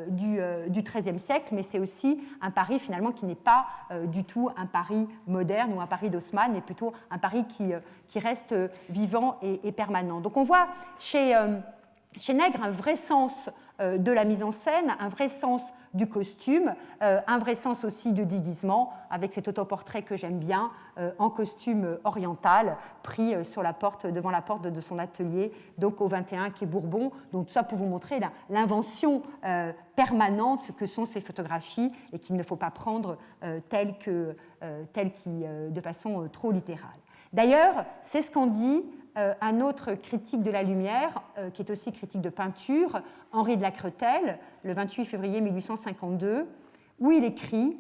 du XIIIe siècle, mais c'est aussi un Paris finalement qui n'est pas du tout un Paris moderne ou un Paris d'Haussmann, mais plutôt un Paris qui reste vivant et permanent. Donc on voit chez Nègre un vrai sens de la mise en scène, un vrai sens du costume, un vrai sens aussi du déguisement, avec cet autoportrait que j'aime bien, en costume oriental, pris devant la porte de son atelier, donc au 21 quai Bourbon. Donc tout ça pour vous montrer l'invention permanente que sont ces photographies et qu'il ne faut pas prendre telles de façon trop littérale. D'ailleurs, c'est ce qu'en dit un autre critique de la lumière, qui est aussi critique de peinture, Henri de Lacretelle, le 28 février 1852, où il écrit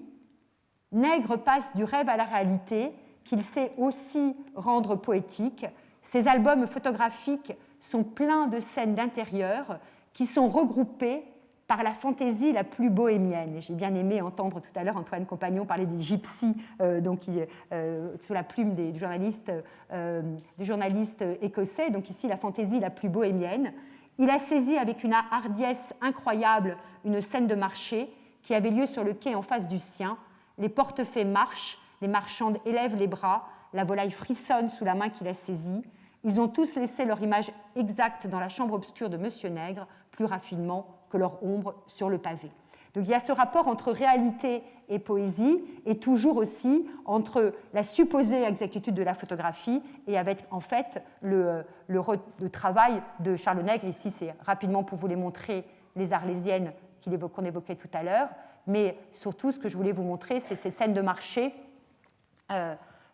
« Nègre passe du rêve à la réalité, qu'il sait aussi rendre poétique. Ses albums photographiques sont pleins de scènes d'intérieur qui sont regroupées par la fantaisie la plus bohémienne. » J'ai bien aimé entendre tout à l'heure Antoine Compagnon parler des gypsies, sous la plume du journaliste écossais, donc ici la fantaisie la plus bohémienne. Il a saisi avec une hardiesse incroyable une scène de marché qui avait lieu sur le quai en face du sien. Les portefaix marchent, les marchandes élèvent les bras, la volaille frissonne sous la main qu'il a saisie. Ils ont tous laissé leur image exacte dans la chambre obscure de Monsieur Nègre, plus raffinement que leur ombre sur le pavé. Donc il y a ce rapport entre réalité et poésie, et toujours aussi entre la supposée exactitude de la photographie et avec en fait le travail de Charles Nègre. Ici, c'est rapidement pour vous les montrer les Arlésiennes qu'on évoquait tout à l'heure, mais surtout ce que je voulais vous montrer, c'est ces scènes de marché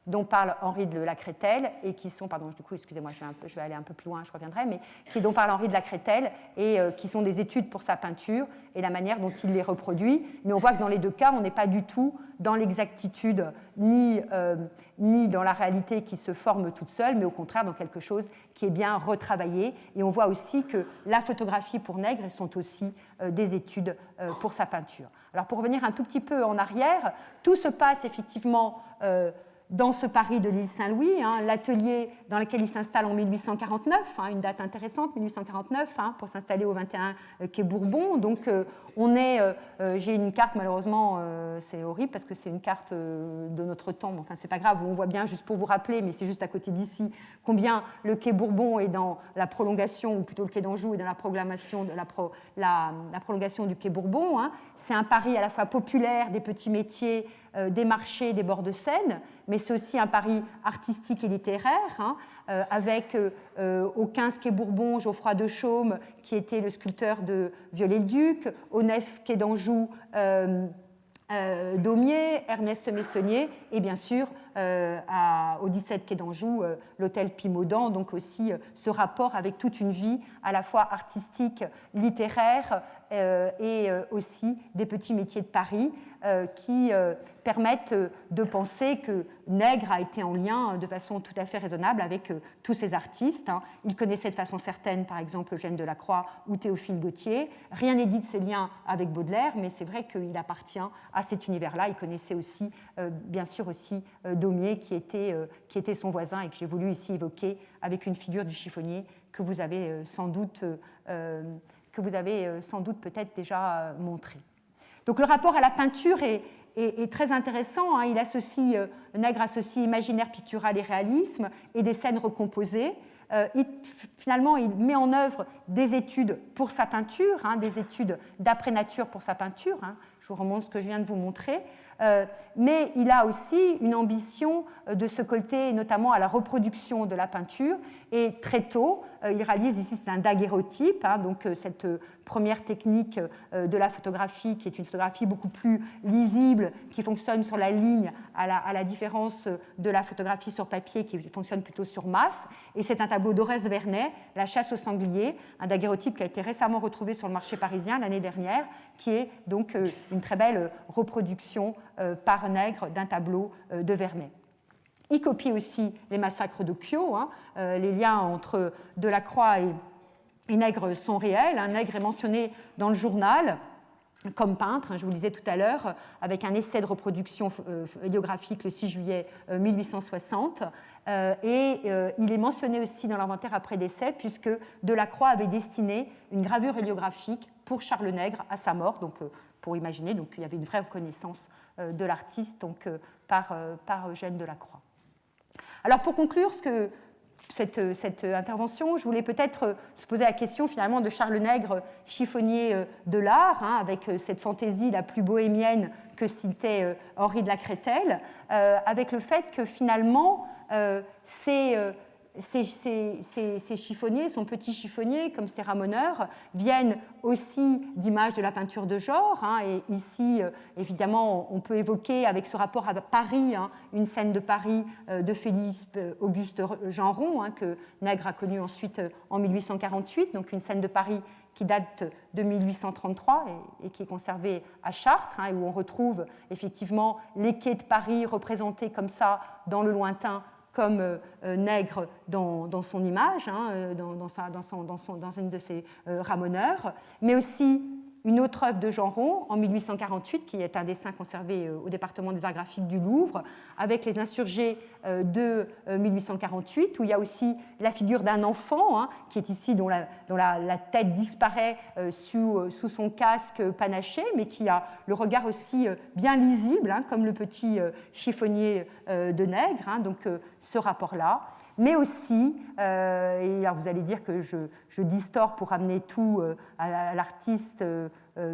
dont parle Henri de Lacretelle et qui sont, pardon, du coup, excusez-moi, je vais aller un peu plus loin, je reviendrai, mais dont parle Henri de Lacretelle et qui sont des études pour sa peinture et la manière dont il les reproduit. Mais on voit que dans les deux cas, on n'est pas du tout dans l'exactitude ni dans la réalité qui se forme toute seule, mais au contraire dans quelque chose qui est bien retravaillé. Et on voit aussi que la photographie pour Nègre sont aussi des études pour sa peinture. Alors pour revenir un tout petit peu en arrière, tout se passe effectivement dans ce Paris de l'île Saint-Louis, l'atelier dans lequel il s'installe en 1849, une date intéressante, 1849, pour s'installer au 21 quai Bourbon. Donc j'ai une carte, malheureusement, c'est horrible parce que c'est une carte de notre temps, mais enfin c'est pas grave, on voit bien juste pour vous rappeler, mais c'est juste à côté d'ici, combien le quai Bourbon est dans la prolongation, ou plutôt le quai d'Anjou est dans la prolongation du quai Bourbon. C'est un Paris à la fois populaire, des petits métiers, des marchés, des bords de Seine, mais c'est aussi un Paris artistique et littéraire, avec au 15 quai Bourbon, Geoffroy de Chaume, qui était le sculpteur de Viollet-le-Duc, au 9 quai d'Anjou, Daumier, Ernest Meissonnier, et bien sûr au 17 quai d'Anjou, l'hôtel Pimaudan, donc aussi ce rapport avec toute une vie à la fois artistique, littéraire et aussi des petits métiers de Paris qui permettent de penser que Nègre a été en lien de façon tout à fait raisonnable avec tous ces artistes. Il connaissait de façon certaine, par exemple, Eugène Delacroix ou Théophile Gautier. Rien n'est dit de ses liens avec Baudelaire, mais c'est vrai qu'il appartient à cet univers-là. Il connaissait aussi, bien sûr, aussi Daumier, qui était son voisin et que j'ai voulu ici évoquer avec une figure du chiffonnier que vous avez sans doute peut-être déjà montré. Donc le rapport à la peinture est très intéressant. Nègre associe imaginaire pictural et réalisme et des scènes recomposées. Finalement, il met en œuvre des études pour sa peinture, des études d'après-nature pour sa peinture. Je Je vous remontre ce que je viens de vous montrer. Mais il a aussi une ambition de se coller notamment à la reproduction de la peinture. Et très tôt, il réalise ici, c'est un daguerréotype, hein, donc cette première technique de la photographie, qui est une photographie beaucoup plus lisible, qui fonctionne sur la ligne, à la différence de la photographie sur papier, qui fonctionne plutôt sur masse. Et c'est un tableau d'Horace Vernet, La chasse au sanglier, un daguerréotype qui a été récemment retrouvé sur le marché parisien l'année dernière, qui est donc une très belle reproduction par Nègre d'un tableau de Vernet. Il copie aussi les massacres de Kyo, hein. Les liens entre Delacroix et Nègre sont réels. Hein. Nègre est mentionné dans le journal comme peintre, hein, je vous le disais tout à l'heure, avec un essai de reproduction héliographique le 6 juillet 1860. Et il est mentionné aussi dans l'inventaire après décès, puisque Delacroix avait destiné une gravure héliographique pour Charles Nègre à sa mort, donc pour imaginer, donc il y avait une vraie reconnaissance de l'artiste donc, par Eugène Delacroix. Alors pour conclure cette intervention, je voulais peut-être se poser la question finalement de Charles Nègre, chiffonnier de l'art, hein, avec cette fantaisie la plus bohémienne que citait Henri de la Crételle, avec le fait que finalement ces chiffonniers, son petit chiffonnier, comme ces ramoneurs, viennent aussi d'images de la peinture de genre. Hein, et ici, évidemment, on peut évoquer avec ce rapport à Paris, hein, une scène de Paris de Félix Auguste Genron, hein, que Nègre a connue ensuite en 1848, donc une scène de Paris qui date de 1833 et qui est conservée à Chartres, hein, où on retrouve effectivement les quais de Paris représentés comme ça dans le lointain, comme Nègre dans son image, hein, dans une de ses ramoneurs, mais aussi une autre œuvre de Genron en 1848, qui est un dessin conservé au département des arts graphiques du Louvre, avec les insurgés de 1848, où il y a aussi la figure d'un enfant, hein, qui est ici, dont la tête disparaît sous son casque panaché, mais qui a le regard aussi bien lisible, hein, comme le petit chiffonnier de Nègre, hein, donc ce rapport-là. Mais aussi, et alors vous allez dire que je distord pour amener tout à l'artiste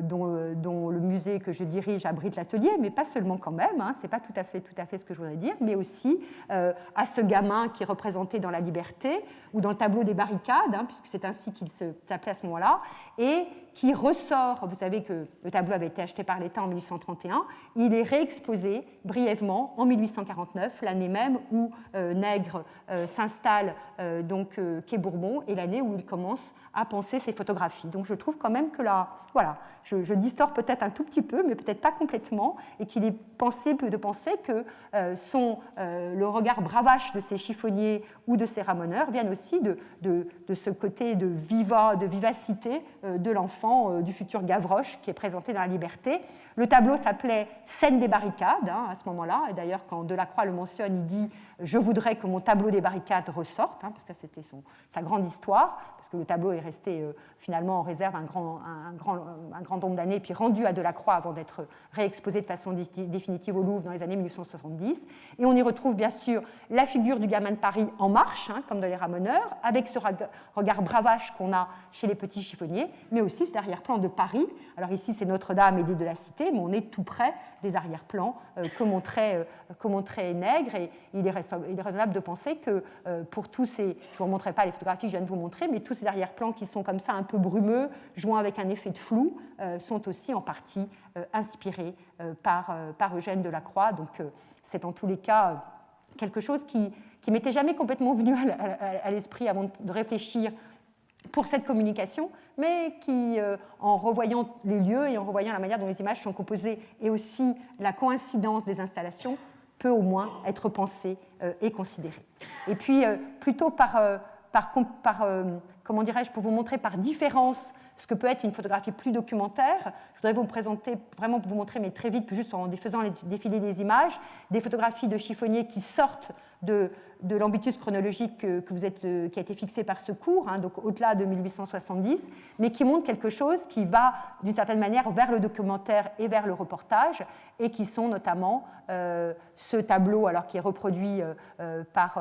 dont le musée que je dirige abrite l'atelier, mais pas seulement quand même, hein, ce n'est pas tout à fait ce que je voudrais dire, mais aussi à ce gamin qui est représenté dans La Liberté ou dans le tableau des barricades, hein, puisque c'est ainsi qu'il s'appelait à ce moment-là, et qui ressort, vous savez que le tableau avait été acheté par l'État en 1831, il est réexposé brièvement en 1849, l'année même où Nègre s'installe donc quai Bourbon et l'année où il commence à penser ses photographies. Donc je trouve quand même que là, voilà, je distord peut-être un tout petit peu, mais peut-être pas complètement, et qu'il est possible de penser que le regard bravache de ces chiffonniers ou de ces ramoneurs viennent aussi de ce côté de vivacité de l'enfant du futur Gavroche qui est présenté dans La Liberté. Le tableau s'appelait Scène des barricades, hein, à ce moment-là, et d'ailleurs quand Delacroix le mentionne, il dit « Je voudrais que mon tableau des barricades ressorte hein, », parce que c'était sa grande histoire, parce que le tableau est resté finalement en réserve un grand nombre d'années, puis rendu à Delacroix avant d'être réexposé de façon définitive au Louvre dans les années 1870. Et on y retrouve bien sûr la figure du gamin de Paris en marche, hein, comme dans Les Ramoneurs, avec ce regard bravache qu'on a chez les petits chiffonniers, mais aussi cet arrière-plan de Paris. Alors ici, c'est Notre-Dame et l'île de la Cité, mais on est tout près des arrière-plans que montrait Nègre, et il est raisonnable de penser que pour tous ces, je ne vous remontrerai pas les photographies que je viens de vous montrer, mais tous ces arrière-plans qui sont comme ça un peu brumeux, joints avec un effet de flou, sont aussi en partie inspirés par Eugène Delacroix. Donc c'est en tous les cas quelque chose qui m'était jamais complètement venu à l'esprit avant de réfléchir pour cette communication, mais qui, en revoyant les lieux et en revoyant la manière dont les images sont composées et aussi la coïncidence des installations, peut au moins être pensée et considérée. Et puis, plutôt comment dirais-je, pour vous montrer par différence ce que peut être une photographie plus documentaire, je voudrais vous présenter, vraiment pour vous montrer, mais très vite, juste en faisant défiler des images, des photographies de chiffonniers qui sortent de l'ambitus chronologique qui a été fixé par ce cours, hein, donc au-delà de 1870, mais qui montre quelque chose qui va d'une certaine manière vers le documentaire et vers le reportage, et qui sont notamment ce tableau, alors qui est reproduit par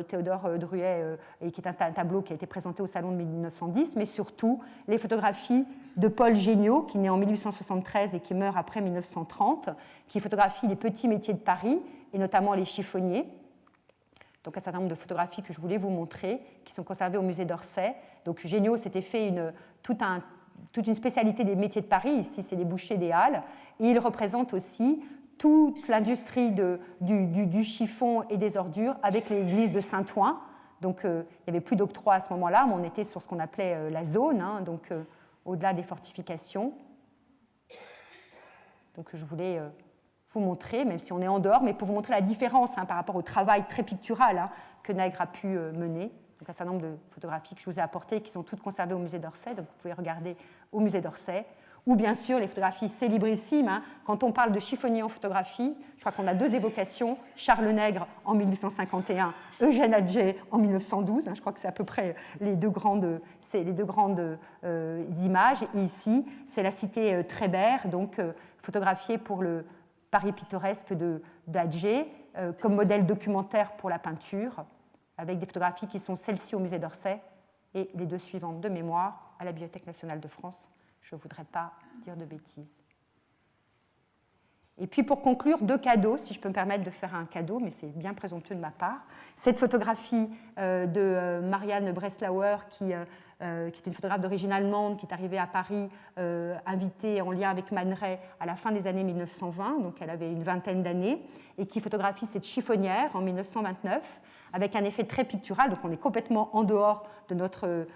Théodore Druet, et qui est un tableau qui a été présenté au Salon de 1910, mais surtout les photographies de Paul Géniaud, qui naît en 1873 et qui meurt après 1930, qui photographie les petits métiers de Paris, et notamment les chiffonniers. Donc un certain nombre de photographies que je voulais vous montrer, qui sont conservées au musée d'Orsay. Donc Géniaud s'était fait toute une spécialité des métiers de Paris, ici c'est les bouchers des Halles, et il représente aussi toute l'industrie du chiffon et des ordures avec l'église de Saint-Ouen. Donc il n'y avait plus d'octroi à ce moment-là, mais on était sur ce qu'on appelait la zone, hein, donc au-delà des fortifications. Donc je voulais vous montrer, même si on est en dehors, mais pour vous montrer la différence hein, par rapport au travail très pictural hein, que Nègre a pu mener. Donc un certain nombre de photographies que je vous ai apportées qui sont toutes conservées au musée d'Orsay, donc vous pouvez regarder au musée d'Orsay. Ou bien sûr les photographies célébrissimes. Hein. Quand on parle de chiffonnier en photographie, je crois qu'on a deux évocations, Charles Nègre en 1851, Eugène Atget en 1912. Hein, je crois que c'est à peu près les deux grandes images. Et ici, c'est la cité Trébert, donc photographiée pour le Paris pittoresque d'Atget, comme modèle documentaire pour la peinture, avec des photographies qui sont celles-ci au musée d'Orsay et les deux suivantes de mémoire à la Bibliothèque nationale de France. Je ne voudrais pas dire de bêtises. Et puis pour conclure, deux cadeaux, si je peux me permettre de faire un cadeau, mais c'est bien présomptueux de ma part. Cette photographie de Marianne Breslauer, qui est une photographe d'origine allemande, qui est arrivée à Paris, invitée en lien avec Man Ray à la fin des années 1920, donc elle avait une vingtaine d'années, et qui photographie cette chiffonnière en 1929, avec un effet très pictural, donc on est complètement en dehors de notre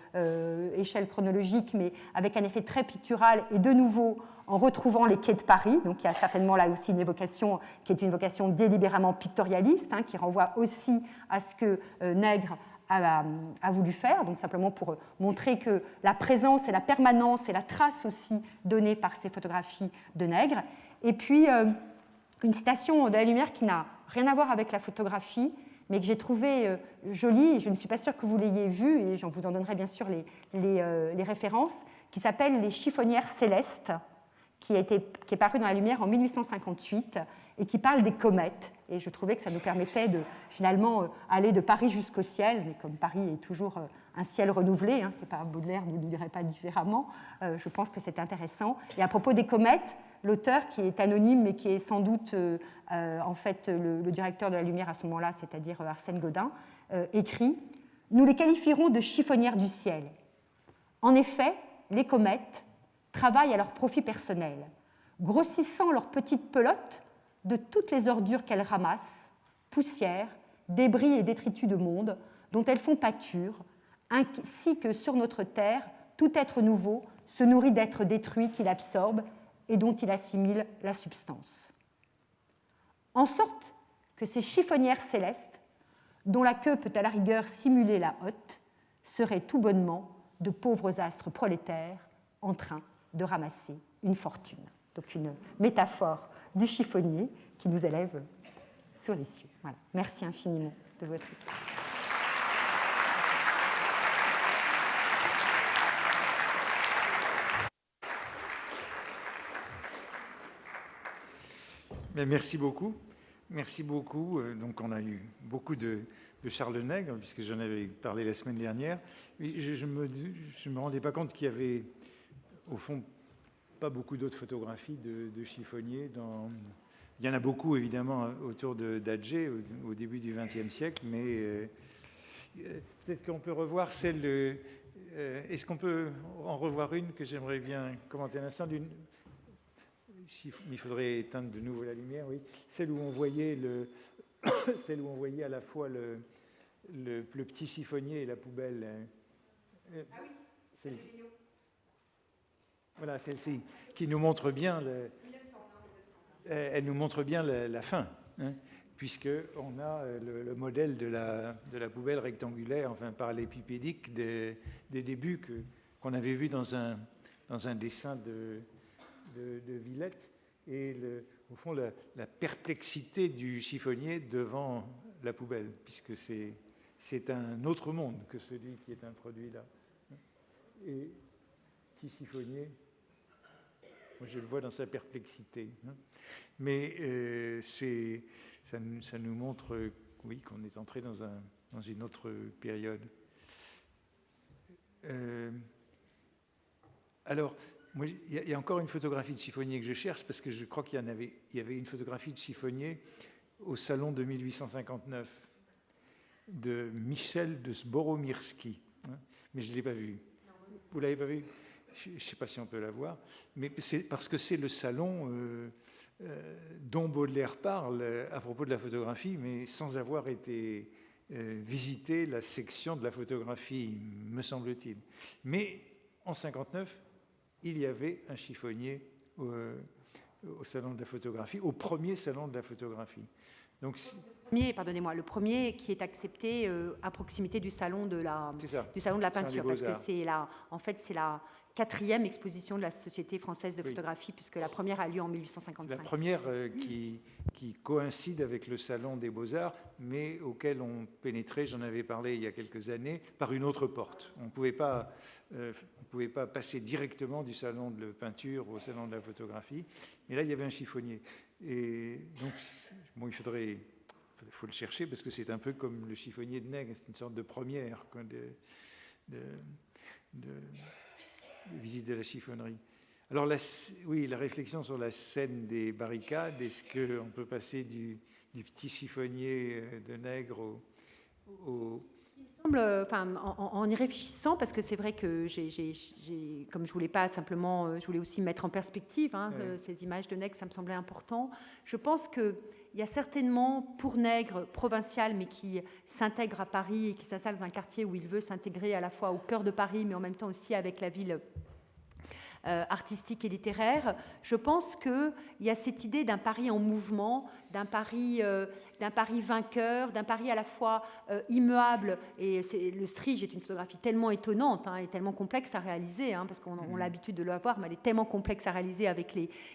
échelle chronologique, mais avec un effet très pictural, et de nouveau en retrouvant les quais de Paris, donc il y a certainement là aussi une évocation qui est une vocation délibérément pictorialiste, hein, qui renvoie aussi à ce que Nègre a voulu faire, donc simplement pour montrer que la présence et la permanence et la trace aussi donnée par ces photographies de Nègre. Et puis une citation de la Lumière qui n'a rien à voir avec la photographie, mais que j'ai trouvé jolie, et je ne suis pas sûre que vous l'ayez vue, et je vous en donnerai bien sûr les références, qui s'appelle « Les chiffonnières célestes », qui est paru dans la Lumière en 1858 et qui parle des comètes. Et je trouvais que ça nous permettait de finalement aller de Paris jusqu'au ciel, mais comme Paris est toujours un ciel renouvelé, hein, c'est pas Baudelaire ne nous dirait pas différemment, je pense que c'est intéressant. Et à propos des comètes, l'auteur, qui est anonyme mais qui est sans doute en fait le directeur de la Lumière à ce moment-là, c'est-à-dire Arsène Gaudin, écrit « Nous les qualifierons de chiffonnières du ciel. En effet, les comètes travaillent à leur profit personnel, grossissant leurs petites pelotes de toutes les ordures qu'elles ramassent, poussières, débris et détritus de monde, dont elles font pâture, ainsi que sur notre terre, tout être nouveau se nourrit d'êtres détruits qu'il absorbe et dont il assimile la substance. En sorte que ces chiffonnières célestes, dont la queue peut à la rigueur simuler la hotte, seraient tout bonnement de pauvres astres prolétaires en train de ramasser une fortune. Donc une métaphore du chiffonnier qui nous élève sur les cieux. Voilà. Merci infiniment de votre écoute. Merci beaucoup. Merci beaucoup. Donc on a eu beaucoup de Charles Nègre, puisque j'en avais parlé la semaine dernière. Je ne me rendais pas compte qu'il y avait, au fond, pas beaucoup d'autres photographies de chiffonniers. Il y en a beaucoup, évidemment, autour d'Atget, au début du XXe siècle, mais peut-être qu'on peut revoir celle de... Est-ce qu'on peut en revoir une que j'aimerais bien commenter un instant il faudrait éteindre de nouveau la lumière, oui. Celle où on voyait celle où on voyait à la fois le petit chiffonnier et la poubelle. Ah oui, voilà, celle-ci, qui nous montre bien elle nous montre bien la fin, hein, puisqu'on a le modèle de la poubelle rectangulaire, enfin parallépipédique des débuts qu'on avait vu dans un dessin de Villette, et au fond la perplexité du chiffonnier devant la poubelle, puisque c'est un autre monde que celui qui est introduit là. Et petit chiffonnier, moi je le vois dans sa perplexité. Mais ça nous montre, oui, qu'on est entré dans une autre période. Alors, il y a encore une photographie de chiffonnier que je cherche, parce que je crois qu'il y avait une photographie de chiffonnier au salon de 1859 de Michel de Zboromirski, mais je ne l'ai pas vu. Vous ne l'avez pas vu? Je ne sais pas si on peut la voir, mais c'est parce que c'est le salon dont Baudelaire parle à propos de la photographie, mais sans avoir été visiter la section de la photographie, me semble-t-il. Mais en 1959, il y avait un chiffonnier au salon de la photographie, au premier salon de la photographie. Donc, pardonnez-moi, le premier qui est accepté à proximité du salon de la peinture, parce que c'est la 4e exposition de la Société française de photographie, puisque la première a lieu en 1855. La première qui coïncide avec le salon des Beaux-Arts, mais auquel on pénétrait, j'en avais parlé il y a quelques années, par une autre porte. On ne pouvait pas passer directement du salon de la peinture au salon de la photographie, mais là, il y avait un chiffonnier. Et donc, bon, il faut le chercher, parce que c'est un peu comme le chiffonnier de Nègre, c'est une sorte de première de visite de la chiffonnerie. Alors, la réflexion sur la scène des barricades, est-ce qu'on peut passer du petit chiffonnier de Nègre au Il me semble, en y réfléchissant, parce que c'est vrai que comme je voulais pas simplement, je voulais aussi mettre en perspective ces images de Nègre, ça me semblait important. Je pense qu'il y a certainement pour Nègre provincial, mais qui s'intègre à Paris et qui s'installe dans un quartier où il veut s'intégrer à la fois au cœur de Paris, mais en même temps aussi avec la ville artistique et littéraire. Je pense qu'il y a cette idée d'un Paris en mouvement, d'un Paris vainqueur, d'un Paris à la fois immuable. Et le Strige est une photographie tellement étonnante et tellement complexe à réaliser, parce qu'on a l'habitude de la voir, mais elle est tellement complexe à réaliser avec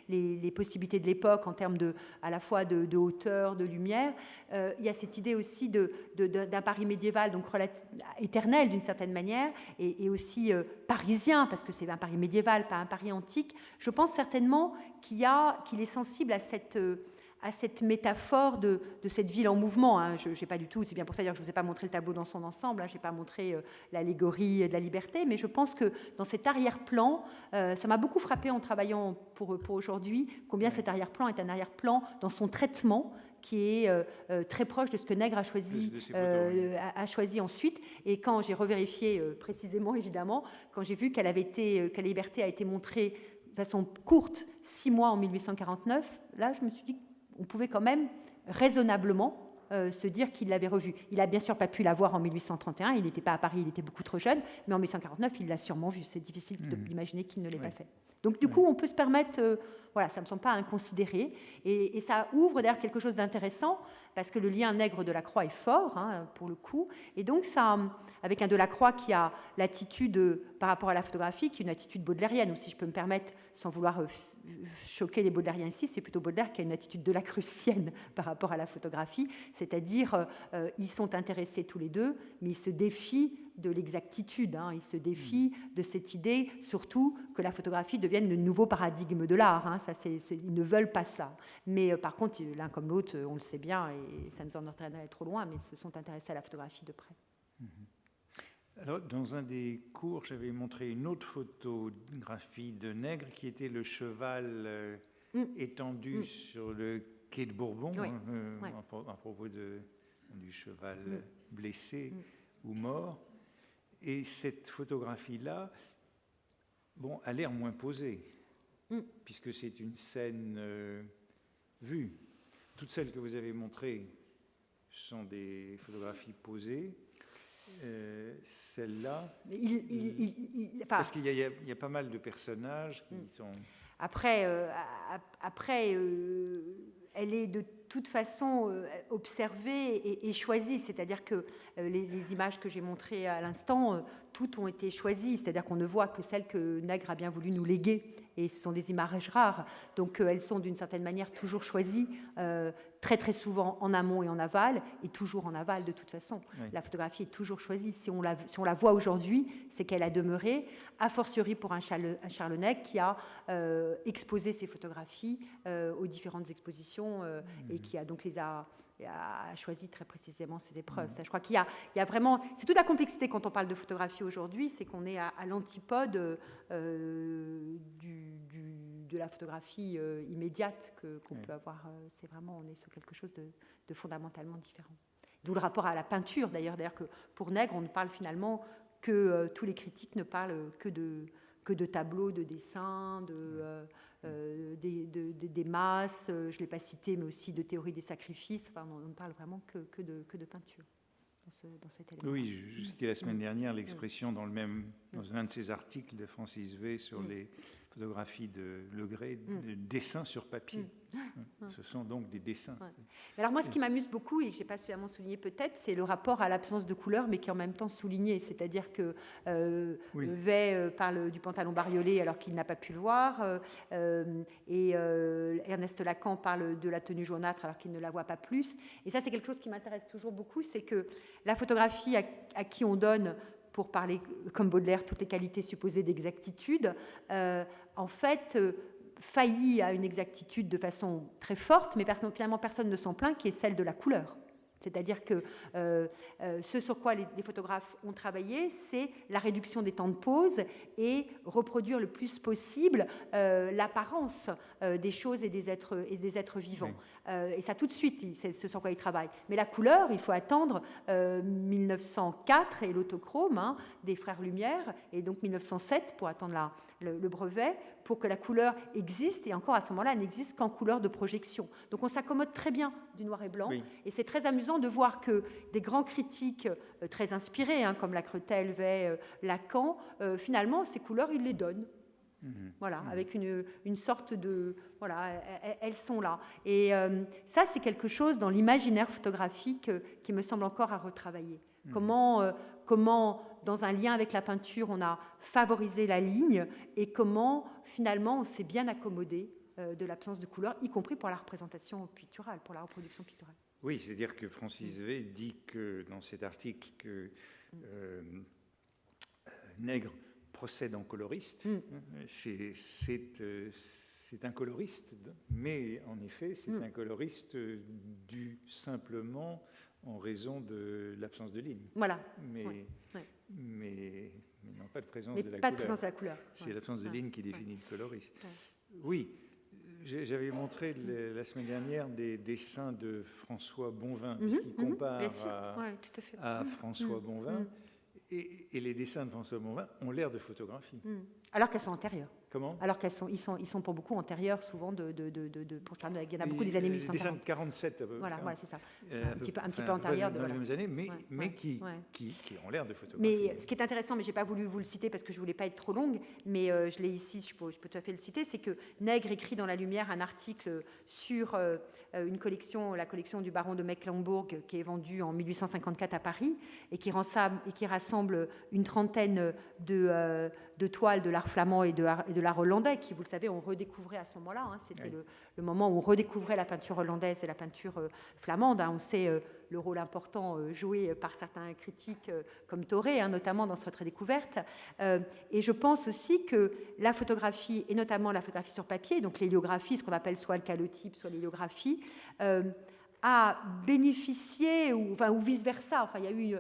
les possibilités de l'époque en termes à la fois de hauteur, de lumière. Il y a cette idée aussi d'un Paris médiéval, donc éternel d'une certaine manière, et aussi parisien, parce que c'est un Paris médiéval, pas un Paris antique. Je pense certainement qu'il est sensible à cette métaphore de cette ville en mouvement. Je n'ai pas du tout, c'est bien pour ça que je ne vous ai pas montré le tableau dans son ensemble, je n'ai pas montré l'allégorie de la liberté, mais je pense que dans cet arrière-plan, ça m'a beaucoup frappé en travaillant pour aujourd'hui, combien cet arrière-plan est un arrière-plan dans son traitement, qui est très proche de ce que Nègre a choisi ensuite. Et quand j'ai revérifié précisément, évidemment, quand j'ai vu que la liberté a été montrée de façon courte, 6 mois en 1849, là, je me suis dit qu'on pouvait quand même raisonnablement se dire qu'il l'avait revue. Il n'a bien sûr pas pu la voir en 1831, il n'était pas à Paris, il était beaucoup trop jeune, mais en 1849, il l'a sûrement vue. C'est difficile d'imaginer qu'il ne l'ait pas fait. Donc du coup, on peut se permettre, ça ne me semble pas inconsidéré, et ça ouvre d'ailleurs quelque chose d'intéressant, parce que le lien Nègre Delacroix est fort, pour le coup, et donc ça, avec un Delacroix qui a l'attitude, par rapport à la photographie, qui est une attitude baudelairienne, ou si je peux me permettre, sans vouloir choquer les baudelairiens ici, c'est plutôt Baudelaire qui a une attitude delacrucienne par rapport à la photographie, c'est-à-dire ils sont intéressés tous les deux, mais ils se défient de l'exactitude, ils se défient de cette idée, surtout que la photographie devienne le nouveau paradigme de l'art. Ils ne veulent pas ça. Mais par contre, l'un comme l'autre, on le sait bien, et ça nous en entraînerait trop loin, mais ils se sont intéressés à la photographie de près. Alors, dans un des cours, j'avais montré une autre photographie de Nègre qui était le cheval étendu sur le quai de Bourbon, à propos du cheval blessé ou mort. Et cette photographie-là, a l'air moins posée, puisque c'est une scène vue. Toutes celles que vous avez montrées sont des photographies posées. Celle-là, parce qu'il y a pas mal de personnages qui sont... Après, elle est de toute façon observées et choisies, c'est-à-dire que les images que j'ai montrées à l'instant, toutes ont été choisies, c'est-à-dire qu'on ne voit que celles que Nègre a bien voulu nous léguer, et ce sont des images rares, donc elles sont d'une certaine manière toujours choisies, très très souvent en amont et en aval, et toujours en aval de toute façon. Oui. La photographie est toujours choisie. Si on la voit aujourd'hui, c'est qu'elle a demeuré, a fortiori pour un Charles Nègre qui a exposé ses photographies aux différentes expositions et qui a donc a choisi très précisément ses épreuves. Ça, je crois qu'il y a vraiment... C'est toute la complexité quand on parle de photographie aujourd'hui, c'est qu'on est à l'antipode de la photographie immédiate qu'on peut avoir. C'est vraiment, on est sur quelque chose de fondamentalement différent. D'où le rapport à la peinture, d'ailleurs que pour Nègre, on ne parle finalement que... tous les critiques ne parlent que de tableaux, de dessins, des masses, je ne l'ai pas cité, mais aussi de théorie des sacrifices. Enfin, on ne parle vraiment que de peinture dans cet élément. Oui, je citais la semaine dernière l'expression dans un de ses articles de Francis V sur les photographies de Legrès, de dessins sur papier. Ce sont donc des dessins. Ouais. Alors moi, ce qui m'amuse beaucoup, et que je n'ai pas suffisamment souligné peut-être, c'est le rapport à l'absence de couleur, mais qui est en même temps souligné. C'est-à-dire que Vey parle du pantalon bariolé alors qu'il n'a pas pu le voir, et Ernest Lacan parle de la tenue jaunâtre alors qu'il ne la voit pas plus. Et ça, c'est quelque chose qui m'intéresse toujours beaucoup, c'est que la photographie à qui on donne, pour parler comme Baudelaire, toutes les qualités supposées d'exactitude, en fait, faillit à une exactitude de façon très forte, mais finalement personne ne s'en plaint, qui est celle de la couleur. C'est-à-dire que ce sur quoi les photographes ont travaillé, c'est la réduction des temps de pause et reproduire le plus possible l'apparence des choses et des êtres vivants. Oui. Et ça, tout de suite, c'est ce sur quoi ils travaillent. Mais la couleur, il faut attendre 1904 et l'autochrome des Frères Lumière, et donc 1907 pour attendre le brevet, pour que la couleur existe, et encore à ce moment-là, elle n'existe qu'en couleur de projection. Donc on s'accommode très bien du noir et blanc, oui. Et c'est très amusant de voir que des grands critiques très inspirés, comme Lacretelle, Vey, Lacan, finalement, ces couleurs, ils les donnent. Voilà, avec une sorte de... Voilà, elles sont là. Et ça, c'est quelque chose dans l'imaginaire photographique qui me semble encore à retravailler. Comment, dans un lien avec la peinture, on a favorisé la ligne et comment, finalement, on s'est bien accommodé de l'absence de couleur, y compris pour la représentation picturale, pour la reproduction picturale. Oui, c'est-à-dire que Francis V dit que, dans cet article, que Nègre procède en coloriste. C'est un coloriste, mais en effet, c'est un coloriste dû simplement en raison de l'absence de ligne. Voilà. Mais non pas de présence de la pas couleur. De présence de la couleur. C'est l'absence de ligne qui définit le coloriste. Oui, j'avais montré la semaine dernière des dessins de François Bonvin, puisqu'il compare à François Bonvin. Et les dessins de François Bonvin ont l'air de photographie. Alors qu'elles sont antérieures. Comment ? Alors ils sont pour beaucoup antérieurs, souvent, il y en a beaucoup des années 1840. Les dessins de 47, à peu près. Voilà, c'est ça. Un petit peu antérieurs. Dans les mêmes années, mais qui ont l'air de photographie. Mais ce qui est intéressant, mais je n'ai pas voulu vous le citer parce que je ne voulais pas être trop longue, mais je l'ai ici, je peux tout à fait le citer, c'est que Nègre écrit dans La Lumière un article sur une collection, la collection du baron de Mecklembourg, qui est vendue en 1854 à Paris, et qui rassemble une trentaine de toiles de l'art flamand et de l'art hollandais, qui, vous le savez, on redécouvrait à ce moment-là. C'était le moment où on redécouvrait la peinture hollandaise et la peinture flamande. On sait le rôle important joué par certains critiques comme Thoré, notamment dans cette redécouverte. Et je pense aussi que la photographie, et notamment la photographie sur papier, donc l'héliographie, ce qu'on appelle soit le calotype, soit l'héliographie, a bénéficié, ou vice-versa. Il y a eu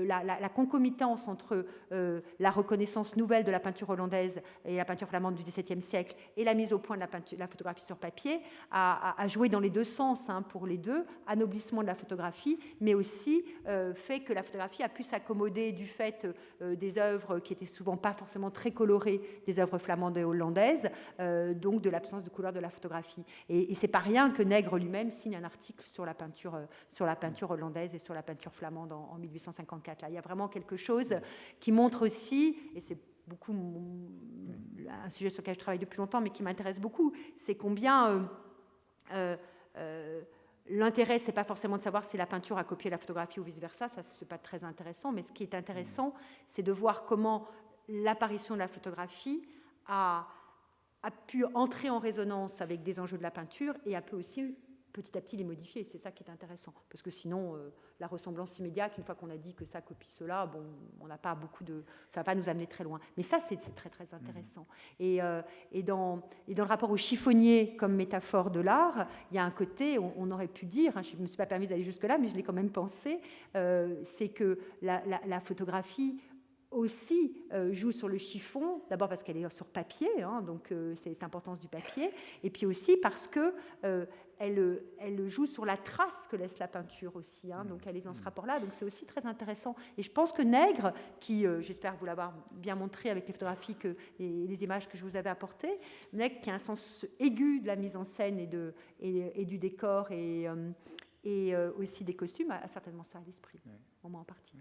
la concomitance entre la reconnaissance nouvelle de la peinture hollandaise et la peinture flamande du XVIIe siècle et la mise au point de la photographie sur papier a joué dans les deux sens pour les deux, anoblissement de la photographie, mais aussi fait que la photographie a pu s'accommoder du fait des œuvres qui étaient souvent pas forcément très colorées, des œuvres flamandes et hollandaises, donc de l'absence de couleur de la photographie. Et c'est pas rien que Nègre lui-même signe un article sur la peinture hollandaise et sur la peinture flamande en 1854. Là, il y a vraiment quelque chose qui montre aussi, et c'est beaucoup un sujet sur lequel je travaille depuis longtemps, mais qui m'intéresse beaucoup, c'est combien l'intérêt, ce n'est pas forcément de savoir si la peinture a copié la photographie ou vice-versa, ça, ce n'est pas très intéressant, mais ce qui est intéressant, c'est de voir comment l'apparition de la photographie a pu entrer en résonance avec des enjeux de la peinture et a pu aussi petit à petit les modifier. C'est ça qui est intéressant. Parce que sinon, la ressemblance immédiate, une fois qu'on a dit que ça copie cela, bon, on n'a pas beaucoup de... ça ne va pas nous amener très loin. Mais ça, c'est très, très intéressant. Et dans le rapport au chiffonnier comme métaphore de l'art, il y a un côté, on aurait pu dire, hein, je ne me suis pas permis d'aller jusque-là, mais je l'ai quand même pensé, c'est que la photographie aussi joue sur le chiffon, d'abord parce qu'elle est sur papier, hein, donc c'est l'importance du papier, et puis aussi parce que elle joue sur la trace que laisse la peinture aussi, hein, donc elle est dans ce rapport-là, donc c'est aussi très intéressant. Et je pense que Nègre, qui, j'espère vous l'avoir bien montré avec les photographies et les images que je vous avais apportées, Nègre qui a un sens aigu de la mise en scène et du décor et aussi des costumes, a certainement ça à l'esprit, au moins en partie.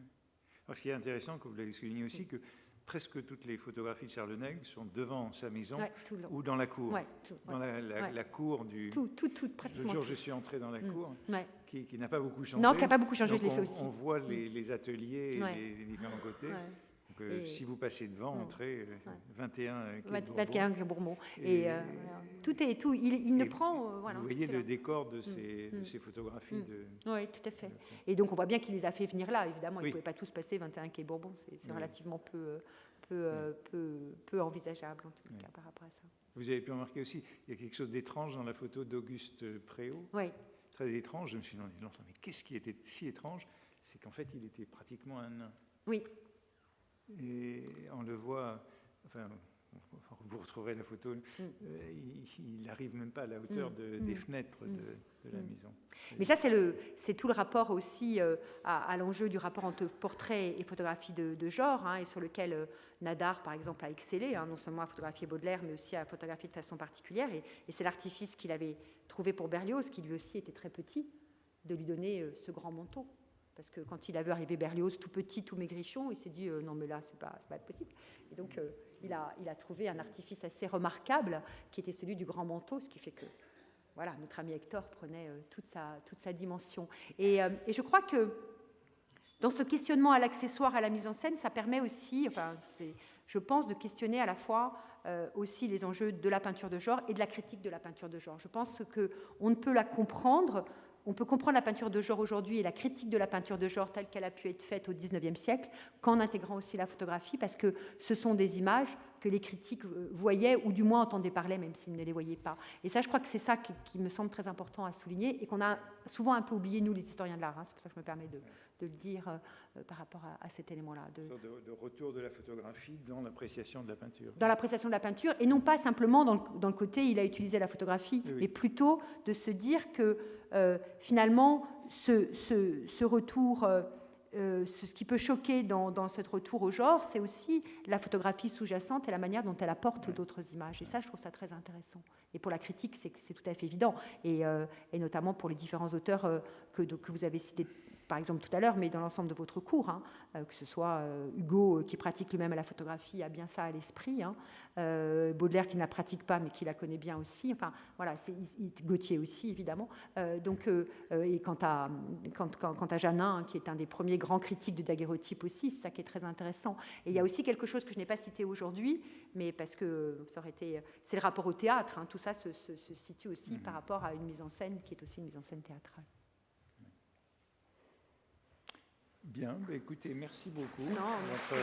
Alors, ce qui est intéressant, comme vous l'avez souligné aussi, que presque toutes les photographies de Charles Nègre sont devant sa maison ou dans la cour. Dans la cour du... pratiquement. Le jour où je suis entré dans la cour, qui n'a pas beaucoup changé. Non, qui n'a pas beaucoup changé, donc je l'ai fait aussi. On voit les ateliers et les différents côtés. Donc, si vous passez devant, entrez 21 quai Bourbon. Et tout est tout. Il ne prend. Voilà, vous voyez le décor de ces photographies. Oui, tout à fait. Et donc on voit bien qu'il les a fait venir là. Évidemment, ils ne pouvaient pas tous passer 21 quai Bourbon. C'est relativement peu envisageable en tout cas par rapport à ça. Vous avez pu remarquer aussi, il y a quelque chose d'étrange dans la photo d'Auguste Préau. Oui. Très étrange. Je me suis demandé longtemps, mais qu'est-ce qui était si étrange? C'est qu'en fait, il était pratiquement un nain. Oui. Et on le voit, enfin, vous retrouverez la photo, il n'arrive même pas à la hauteur des fenêtres de la maison. Mais ça, c'est tout le rapport aussi à l'enjeu du rapport entre portrait et photographie de genre, hein, et sur lequel Nadar, par exemple, a excellé, hein, non seulement à photographier Baudelaire, mais aussi à photographier de façon particulière. Et c'est l'artifice qu'il avait trouvé pour Berlioz, qui lui aussi était très petit, de lui donner ce grand manteau. Parce que quand il a vu arriver Berlioz, tout petit, tout maigrichon, il s'est dit non, mais là, c'est pas possible. Et donc, il a trouvé un artifice assez remarquable qui était celui du grand manteau, ce qui fait que voilà, notre ami Hector prenait toute sa dimension. Et je crois que dans ce questionnement à l'accessoire, à la mise en scène, ça permet aussi, enfin, je pense, de questionner à la fois aussi les enjeux de la peinture de genre et de la critique de la peinture de genre. Je pense qu'on ne peut la comprendre. On peut comprendre la peinture de genre aujourd'hui et la critique de la peinture de genre telle qu'elle a pu être faite au XIXe siècle qu'en intégrant aussi la photographie, parce que ce sont des images que les critiques voyaient ou du moins entendaient parler, même s'ils ne les voyaient pas. Et ça, je crois que c'est ça qui me semble très important à souligner et qu'on a souvent un peu oublié, nous, les historiens de l'art. Hein. C'est pour ça que je me permets de le dire par rapport à cet élément-là. De retour de la photographie dans l'appréciation de la peinture. Dans l'appréciation de la peinture, et non pas simplement dans le côté il a utilisé la photographie, mais plutôt de se dire que finalement, ce retour, ce qui peut choquer dans ce retour au genre, c'est aussi la photographie sous-jacente et la manière dont elle apporte d'autres images. Et ça, je trouve ça très intéressant. Et pour la critique, c'est tout à fait évident. Et notamment pour les différents auteurs que vous avez cités, par exemple tout à l'heure, mais dans l'ensemble de votre cours, hein, que ce soit Hugo qui pratique lui-même la photographie, a bien ça à l'esprit, hein, Baudelaire qui ne la pratique pas mais qui la connaît bien aussi, enfin voilà, Gautier aussi évidemment, et quant à Janin, qui est un des premiers grands critiques de daguerréotype aussi, c'est ça qui est très intéressant. Et il y a aussi quelque chose que je n'ai pas cité aujourd'hui, mais parce que ça aurait été, c'est le rapport au théâtre, hein, tout ça se situe aussi par rapport à une mise en scène qui est aussi une mise en scène théâtrale. Bien, bah écoutez, merci beaucoup. Non, merci.